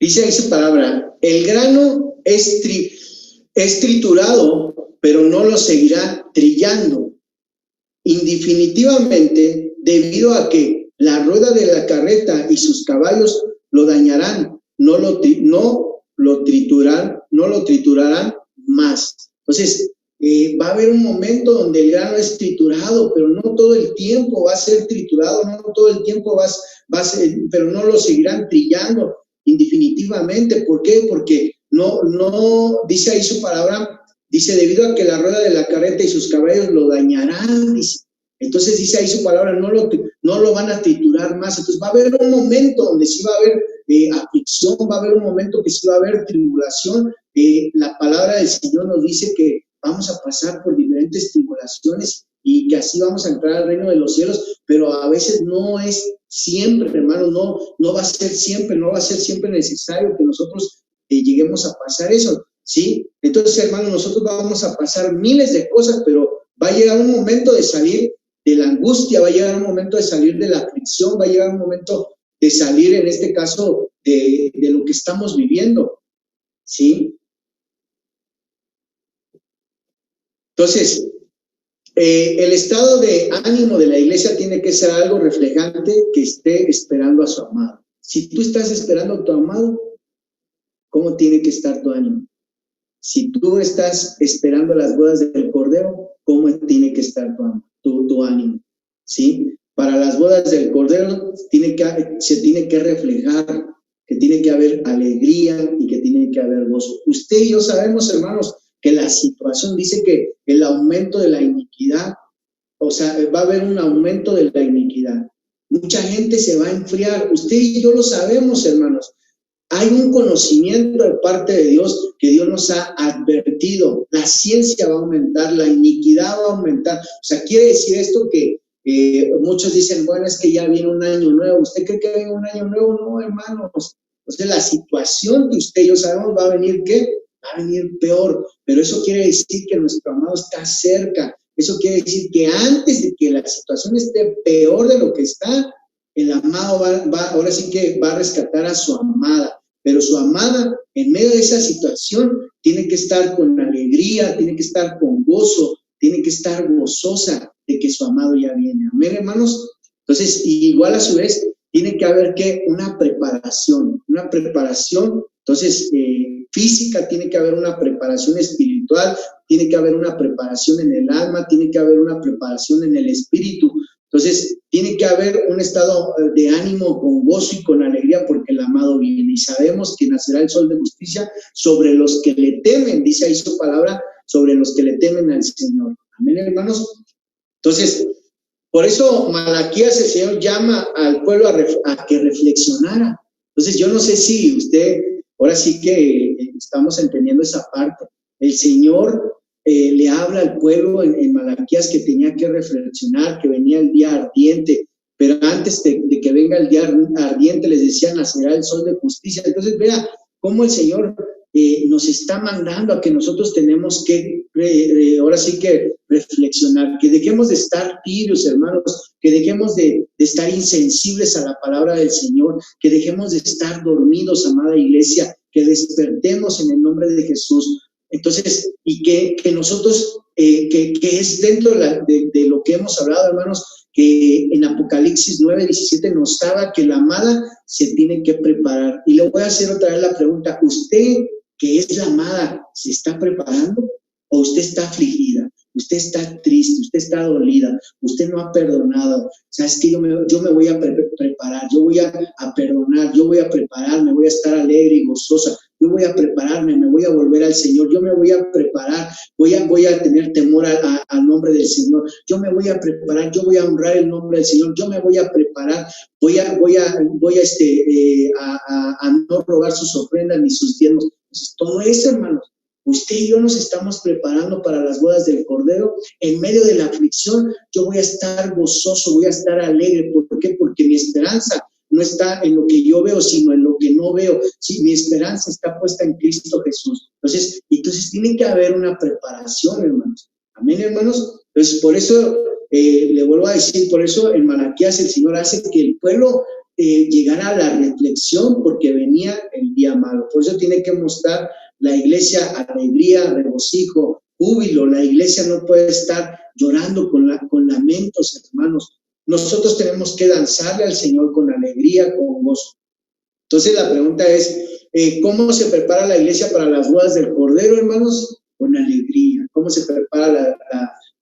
Dice ahí su palabra, el grano es triturado, pero no lo seguirá trillando indefinitivamente, debido a que la rueda de la carreta y sus caballos lo dañarán, no lo triturarán más. Entonces, va a haber un momento donde el grano es triturado, pero no todo el tiempo va a ser triturado, no todo el tiempo va a ser, pero no lo seguirán trillando indefinitivamente. ¿Por qué? Porque no, dice ahí su palabra, dice, debido a que la rueda de la carreta y sus caballos lo dañarán, dice. Entonces dice ahí su palabra, no lo van a triturar más. Entonces va a haber un momento donde sí va a haber aflicción, va a haber un momento que sí va a haber tribulación. La palabra del Señor nos dice que vamos a pasar por diferentes tribulaciones y que así vamos a entrar al reino de los cielos, pero a veces no es siempre, hermano, no va a ser siempre, no va a ser siempre necesario que nosotros lleguemos a pasar eso, ¿sí? Entonces, hermano, nosotros vamos a pasar miles de cosas, pero va a llegar un momento de salir de la angustia, va a llegar un momento de salir de la aflicción, va a llegar un momento de salir, en este caso, de lo que estamos viviendo, ¿sí? Entonces, el estado de ánimo de la iglesia tiene que ser algo reflejante que esté esperando a su amado. Si tú estás esperando a tu amado, ¿cómo tiene que estar tu ánimo? Si tú estás esperando las bodas del Cordero, ¿cómo tiene que estar tu ánimo? ¿Sí? Para las bodas del Cordero se tiene que reflejar que tiene que haber alegría y que tiene que haber gozo. Usted y yo sabemos, hermanos, que la situación dice que el aumento de la iniquidad, o sea, va a haber un aumento de la iniquidad. Mucha gente se va a enfriar. Usted y yo lo sabemos, hermanos. Hay un conocimiento de parte de Dios que Dios nos ha advertido. La ciencia va a aumentar, la iniquidad va a aumentar. O sea, quiere decir esto que muchos dicen, bueno, es que ya viene un año nuevo. ¿Usted cree que viene un año nuevo? No, hermanos. Entonces, la situación que usted y yo sabemos va a venir, ¿qué? Va a venir peor. Pero eso quiere decir que nuestro amado está cerca. Eso quiere decir que antes de que la situación esté peor de lo que está, el amado ahora sí que va a rescatar a su amada, pero su amada en medio de esa situación tiene que estar con alegría, tiene que estar con gozo, tiene que estar gozosa de que su amado ya viene. Amén, hermanos. Entonces, igual a su vez, tiene que haber una preparación, entonces, física, tiene que haber una preparación espiritual, tiene que haber una preparación en el alma, tiene que haber una preparación en el espíritu. Entonces, tiene que haber un estado de ánimo con gozo y con alegría porque el amado viene. Y sabemos que nacerá el sol de justicia sobre los que le temen, dice ahí su palabra, sobre los que le temen al Señor. Amén, hermanos. Entonces, por eso Malaquías, el Señor llama al pueblo a que reflexionara. Entonces, yo no sé si usted, ahora sí que estamos entendiendo esa parte. El Señor le habla al pueblo en Malaquías que tenía que reflexionar, que venía el día ardiente, pero antes de que venga el día ardiente les decía, nacerá el sol de justicia. Entonces vea cómo el Señor nos está mandando a que nosotros tenemos que, ahora sí que reflexionar, que dejemos de estar tibios, hermanos, que dejemos de estar insensibles a la palabra del Señor, que dejemos de estar dormidos, amada iglesia, que despertemos en el nombre de Jesús. Entonces, y que nosotros, que es dentro de lo que hemos hablado, hermanos, que en Apocalipsis 9:17 nos daba que la amada se tiene que preparar. Y le voy a hacer otra vez la pregunta, ¿usted que es la amada se está preparando o usted está afligida? Usted está triste, usted está dolida, usted no ha perdonado. ¿Sabes qué? Yo me voy a preparar, yo voy a perdonar, yo voy a prepararme, voy a estar alegre y gozosa. Yo voy a prepararme, me voy a volver al Señor, yo me voy a preparar, voy a tener temor al nombre del Señor, yo me voy a preparar, yo voy a honrar el nombre del Señor, yo me voy a preparar, voy a no robar sus ofrendas ni sus diezmos. Entonces, todo eso, hermanos, usted y yo nos estamos preparando para las bodas del Cordero. En medio de la aflicción, yo voy a estar gozoso, voy a estar alegre. ¿Por qué? Porque mi esperanza no está en lo que yo veo, sino en lo que no veo. Sí, mi esperanza está puesta en Cristo Jesús. Entonces tiene que haber una preparación, hermanos. Amén, hermanos. Entonces, por eso, le vuelvo a decir, por eso en Malaquías el Señor hace que el pueblo llegara a la reflexión porque venía el día malo. Por eso tiene que mostrar la iglesia alegría, regocijo, júbilo. La iglesia no puede estar llorando con lamentos, hermanos. Nosotros tenemos que danzarle al Señor con alegría, con gozo. Entonces la pregunta es, ¿cómo se prepara la iglesia para las bodas del Cordero, hermanos? Con alegría. ¿Cómo se prepara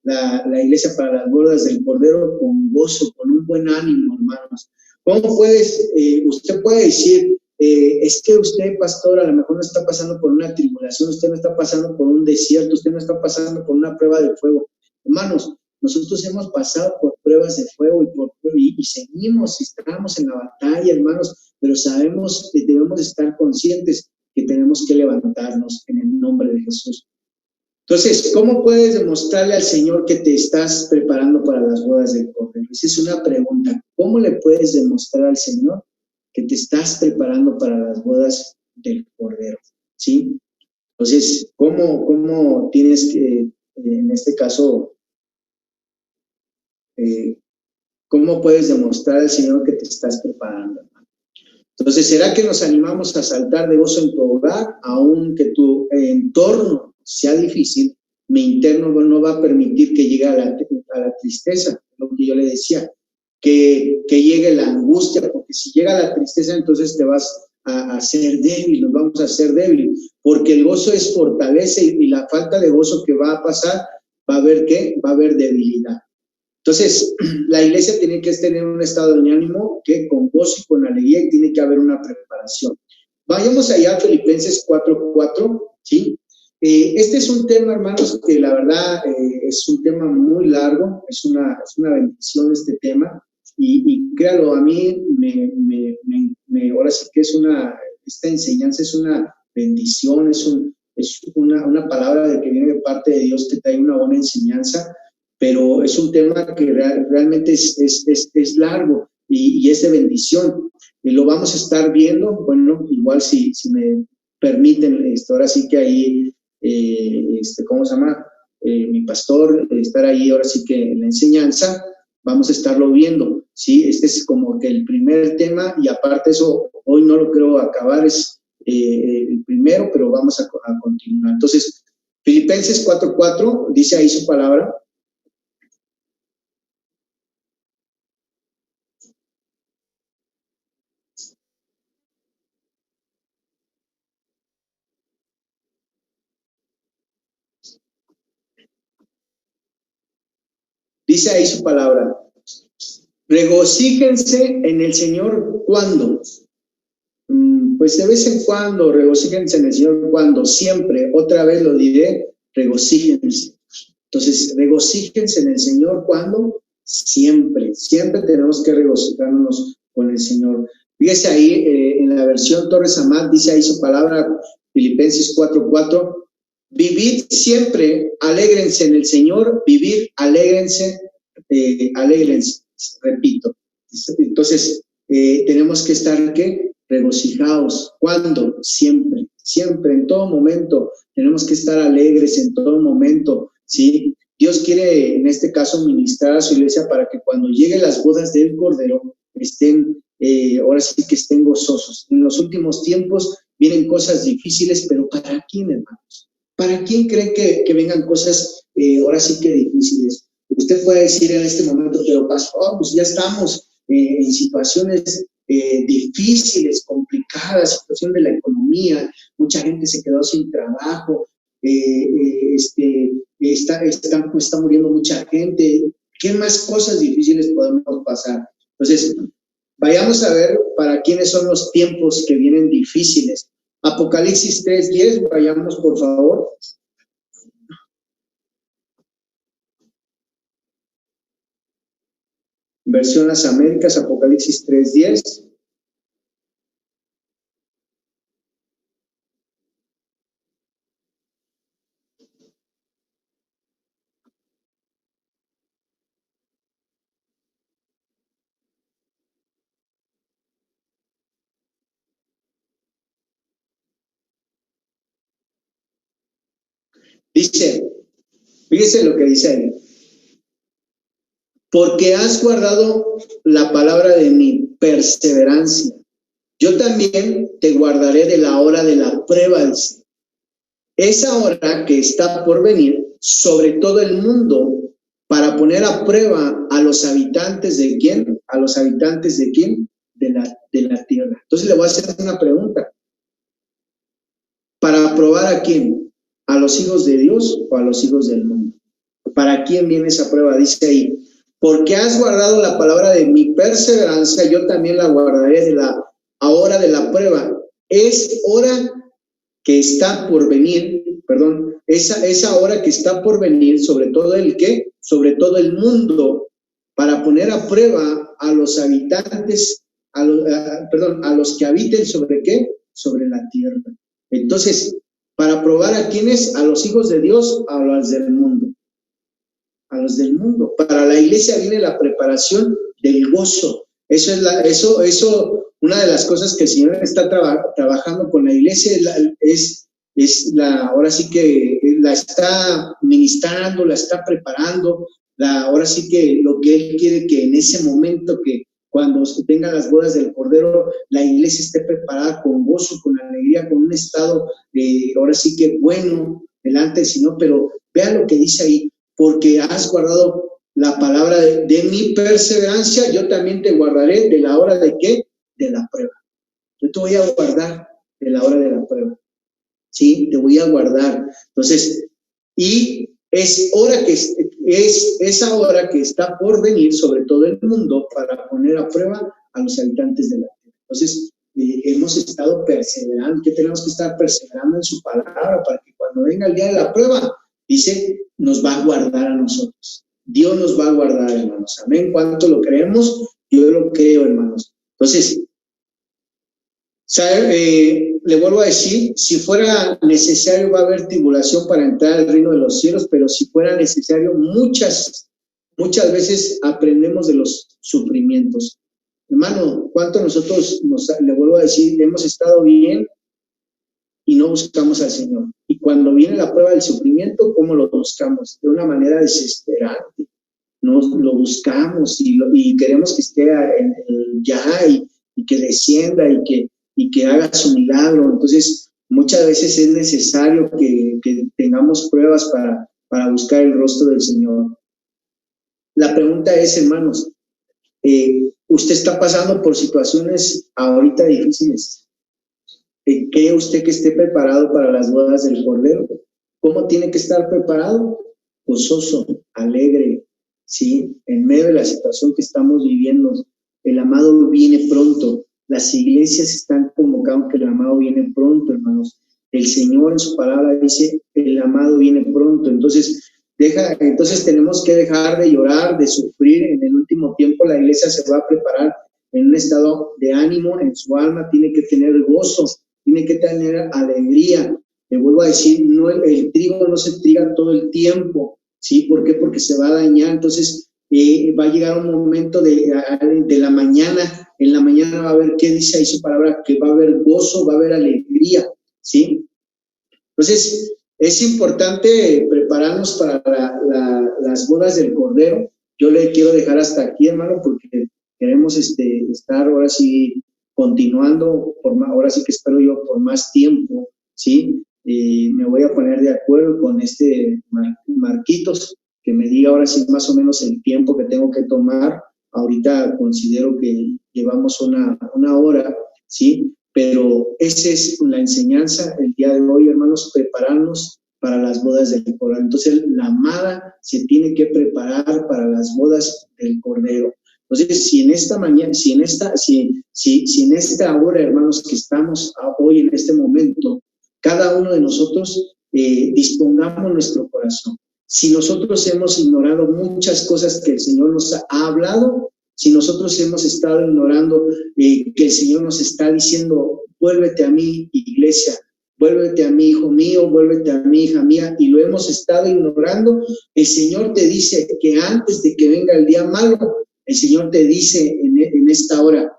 la iglesia para las bodas del Cordero? Con gozo, con un buen ánimo, hermanos. ¿Cómo usted puede decir, es que usted, pastor, a lo mejor no está pasando por una tribulación, usted no está pasando por un desierto, usted no está pasando por una prueba de fuego? Hermanos, nosotros hemos pasado por pruebas de fuego y seguimos, estamos en la batalla, hermanos, pero sabemos que debemos estar conscientes que tenemos que levantarnos en el nombre de Jesús. Entonces, ¿cómo puedes demostrarle al Señor que te estás preparando para las bodas del Cordero? Esa es una pregunta. ¿Cómo le puedes demostrar al Señor que te estás preparando para las bodas del Cordero? ¿Sí? Entonces, ¿cómo tienes que, en este caso, cómo puedes demostrar al Señor que te estás preparando? Entonces, ¿será que nos animamos a saltar de gozo en tu hogar, aunque tu entorno sea difícil? Mi interno no va a permitir que llegue a la tristeza, lo que yo le decía, que llegue la angustia, porque si llega la tristeza, entonces te vas a ser débil, nos vamos a hacer débil, porque el gozo es fortaleza y la falta de gozo que va a pasar, va a haber ¿qué? Va a haber debilidad. Entonces, la iglesia tiene que tener un estado de ánimo que con gozo y con alegría y tiene que haber una preparación. Vayamos allá a Filipenses 4:4, ¿sí? Este es un tema, hermanos, que la verdad es un tema muy largo, es una bendición este tema, y créalo, a mí ahora sí que esta enseñanza es una bendición, es una palabra de que viene de parte de Dios que trae una buena enseñanza, pero es un tema que realmente es largo y es de bendición. Y lo vamos a estar viendo, bueno, igual si me permiten, ahora sí que ahí, ¿cómo se llama? Mi pastor, estar ahí ahora sí que en la enseñanza, vamos a estarlo viendo, ¿sí? Este es como que el primer tema y aparte eso, hoy no lo creo acabar, es el primero, pero vamos a continuar. Entonces, Filipenses 4:4 dice ahí su palabra. Dice ahí su palabra, regocíjense en el Señor cuando, pues de vez en cuando, regocíjense en el Señor cuando, siempre, otra vez lo diré, regocíjense. Entonces, regocíjense en el Señor cuando, siempre, siempre tenemos que regocijarnos con el Señor. Fíjese ahí, en la versión Torres Amat, dice ahí su palabra, Filipenses 4:4, vivid siempre, alégrense en el Señor, vivir, alégrense, repito. Entonces, tenemos que estar, ¿qué? Regocijados. ¿Cuándo? Siempre, siempre, en todo momento. Tenemos que estar alegres en todo momento, ¿sí? Dios quiere, en este caso, ministrar a su iglesia para que cuando lleguen las bodas del Cordero estén, ahora sí que estén gozosos. En los últimos tiempos vienen cosas difíciles, pero ¿para quién, hermanos? ¿Para quién cree que vengan cosas, ahora sí que difíciles? Usted puede decir en este momento, pero pastor, pues ya estamos en situaciones difíciles, complicadas, situación de la economía, mucha gente se quedó sin trabajo, está muriendo mucha gente. ¿Qué más cosas difíciles podemos pasar? Entonces, vayamos a ver para quiénes son los tiempos que vienen difíciles. Apocalipsis 3:10, vayamos por favor. Versión Las Américas, Apocalipsis 3:10. Dice, fíjese lo que dice ahí. Porque has guardado la palabra de mi perseverancia. Yo también te guardaré de la hora de la prueba, dice. Esa hora que está por venir sobre todo el mundo para poner a prueba a los habitantes de quién, a los habitantes de quién, de la tierra. Entonces le voy a hacer una pregunta. ¿Para probar a quién? ¿A los hijos de Dios o a los hijos del mundo? ¿Para quién viene esa prueba? Dice ahí, porque has guardado la palabra de mi perseverancia, yo también la guardaré de la hora de la prueba. Es hora que está por venir, perdón, esa hora que está por venir, sobre todo el qué, sobre todo el mundo, para poner a prueba a los habitantes, a los que habiten sobre qué, sobre la tierra. Entonces, ¿Para probar a quiénes? A los hijos de Dios, a los del mundo. A los del mundo. Para la iglesia viene la preparación del gozo. Eso, una de las cosas que el Señor está trabajando con la iglesia ahora sí que la está ministrando, la está preparando, ahora sí que lo que Él quiere que en ese momento que cuando vengan las bodas del Cordero, la iglesia esté preparada con gozo, con alegría, con un estado ahora sí que bueno delante del Señor, pero vean lo que dice ahí, porque has guardado la palabra de mi perseverancia, yo también te guardaré de la hora de ¿qué? De la prueba. Yo te voy a guardar de la hora de la prueba. Sí, te voy a guardar. Entonces, y es esa hora que está por venir sobre todo el mundo para poner a prueba a los habitantes de la tierra. Entonces, hemos estado perseverando, que tenemos que estar perseverando en su palabra para que cuando venga el día de la prueba, dice, nos va a guardar a nosotros. Dios nos va a guardar, hermanos. Amén. ¿Cuánto lo creemos? Yo lo creo, hermanos. Entonces, le vuelvo a decir, si fuera necesario va a haber tribulación para entrar al reino de los cielos, pero si fuera necesario, muchas veces aprendemos de los sufrimientos. Hermano, ¿cuánto nosotros, le vuelvo a decir, hemos estado bien y no buscamos al Señor? Y cuando viene la prueba del sufrimiento, ¿cómo lo buscamos? De una manera desesperante. Nos lo buscamos y queremos que esté ya y que descienda y que haga su milagro. Entonces, muchas veces es necesario que tengamos pruebas para buscar el rostro del Señor. La pregunta es, hermanos, ¿usted está pasando por situaciones ahorita difíciles? ¿Cree usted que esté preparado para las bodas del Cordero? ¿Cómo tiene que estar preparado? Gozoso, alegre, ¿sí? En medio de la situación que estamos viviendo, el amado viene pronto. Las iglesias están convocando que el amado viene pronto, hermanos. El Señor en su palabra dice, el amado viene pronto. Entonces tenemos que dejar de llorar, de sufrir. En el último tiempo la iglesia se va a preparar en un estado de ánimo, en su alma tiene que tener gozo, tiene que tener alegría. Le vuelvo a decir, no, el trigo no se triga todo el tiempo, ¿sí? ¿Por qué? Porque se va a dañar. Entonces va a llegar un momento de la mañana. En la mañana va a haber, ¿qué dice ahí su palabra? Que va a haber gozo, va a haber alegría, ¿sí? Entonces, es importante prepararnos para las bodas del Cordero. Yo le quiero dejar hasta aquí, hermano, porque queremos estar ahora sí continuando, ahora sí que espero yo por más tiempo, ¿sí? Me voy a poner de acuerdo con Marquitos, que me diga ahora sí más o menos el tiempo que tengo que tomar. Ahorita considero que llevamos una hora, ¿sí? Pero esa es la enseñanza el día de hoy, hermanos, prepararnos para las bodas del Cordero. Entonces, la amada se tiene que preparar para las bodas del Cordero. Entonces, si en esta mañana, si en esta hora, hermanos, que estamos hoy en este momento, cada uno de nosotros dispongamos nuestro corazón. Si nosotros hemos ignorado muchas cosas que el Señor nos ha hablado, si nosotros hemos estado ignorando que el Señor nos está diciendo, vuélvete a mí, iglesia, vuélvete a mí, hijo mío, vuélvete a mí, hija mía, y lo hemos estado ignorando, el Señor te dice que antes de que venga el día malo, el Señor te dice en esta hora,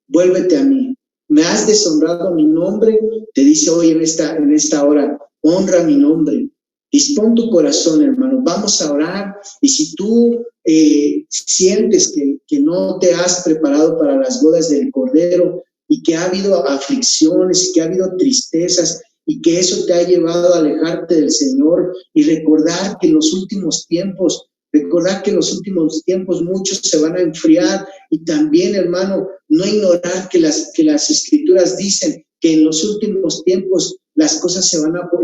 vuélvete a mí. Me has deshonrado mi nombre, te dice hoy en esta hora, honra mi nombre. Dispón tu corazón, hermano. Vamos a orar. Y si tú sientes que no te has preparado para las bodas del Cordero y que ha habido aflicciones y que ha habido tristezas y que eso te ha llevado a alejarte del Señor y recordar que en los últimos tiempos muchos se van a enfriar y también, hermano, no ignorar que las Escrituras dicen que en los últimos tiempos las cosas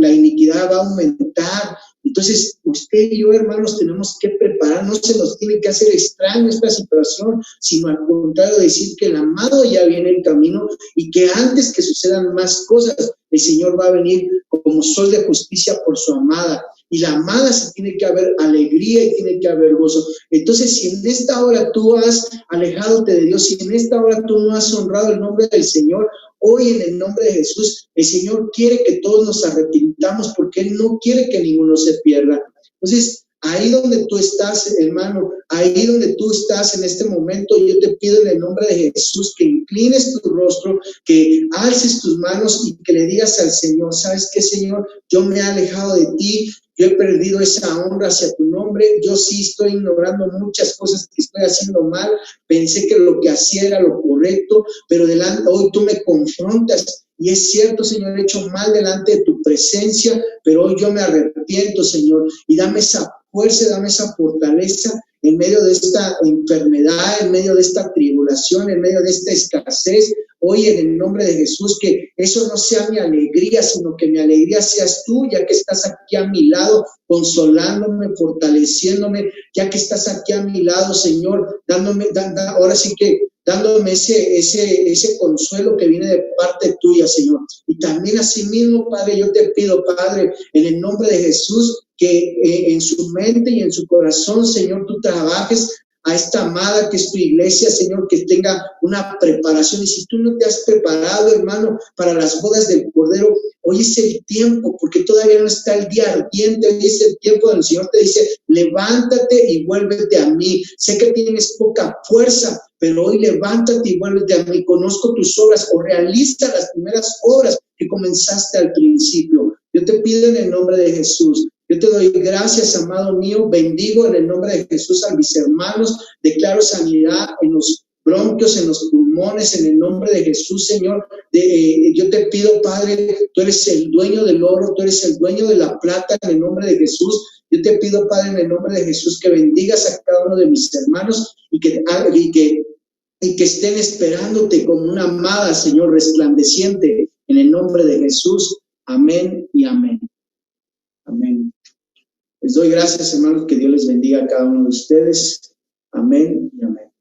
la iniquidad va a aumentar. Entonces, usted y yo, hermanos, tenemos que preparar, no se nos tiene que hacer extraño esta situación, sino al contrario, decir que el amado ya viene en camino y que antes que sucedan más cosas, el Señor va a venir como sol de justicia por su amada. Y la amada se tiene que haber alegría y tiene que haber gozo. Entonces, si en esta hora tú has alejado de Dios, si en esta hora tú no has honrado el nombre del Señor, Hoy en el nombre de Jesús, el Señor quiere que todos nos arrepintamos porque Él no quiere que ninguno se pierda. Entonces, ahí donde tú estás, hermano, ahí donde tú estás en este momento, yo te pido en el nombre de Jesús que inclines tu rostro, que alces tus manos y que le digas al Señor, ¿sabes qué, Señor? Yo me he alejado de ti, yo he perdido esa honra hacia tu nombre, yo sí estoy ignorando muchas cosas que estoy haciendo mal, pensé que lo que hacía era lo correcto, pero hoy tú me confrontas. Y es cierto, Señor, he hecho mal delante de tu presencia, pero hoy yo me arrepiento, Señor, y dame esa fuerza, dame esa fortaleza en medio de esta enfermedad, en medio de esta tribulación, en medio de esta escasez. Hoy en el nombre de Jesús, que eso no sea mi alegría, sino que mi alegría seas tú, ya que estás aquí a mi lado, consolándome, fortaleciéndome, ya que estás aquí a mi lado, Señor, ahora sí que dándome ese consuelo que viene de parte tuya, Señor. Y también asimismo, Padre, yo te pido, Padre, en el nombre de Jesús, que en su mente y en su corazón, Señor, tú trabajes a esta amada que es tu iglesia, Señor, que tenga una preparación. Y si tú no te has preparado, hermano, para las bodas del Cordero, hoy es el tiempo, porque todavía no está el día ardiente, hoy es el tiempo donde el Señor te dice, levántate y vuélvete a mí. Sé que tienes poca fuerza, pero hoy levántate y vuélvete a mí. Conozco tus obras o realiza las primeras obras que comenzaste al principio. Yo te pido en el nombre de Jesús. Yo te doy gracias, amado mío. Bendigo en el nombre de Jesús a mis hermanos. Declaro sanidad en los bronquios, en los pulmones, en el nombre de Jesús, Señor. Yo te pido, Padre, tú eres el dueño del oro, tú eres el dueño de la plata, en el nombre de Jesús. Yo te pido, Padre, en el nombre de Jesús, que bendigas a cada uno de mis hermanos y que estén esperándote como una amada, Señor, resplandeciente, en el nombre de Jesús. Amén y amén. Amén. Les doy gracias, hermanos, que Dios les bendiga a cada uno de ustedes. Amén y amén.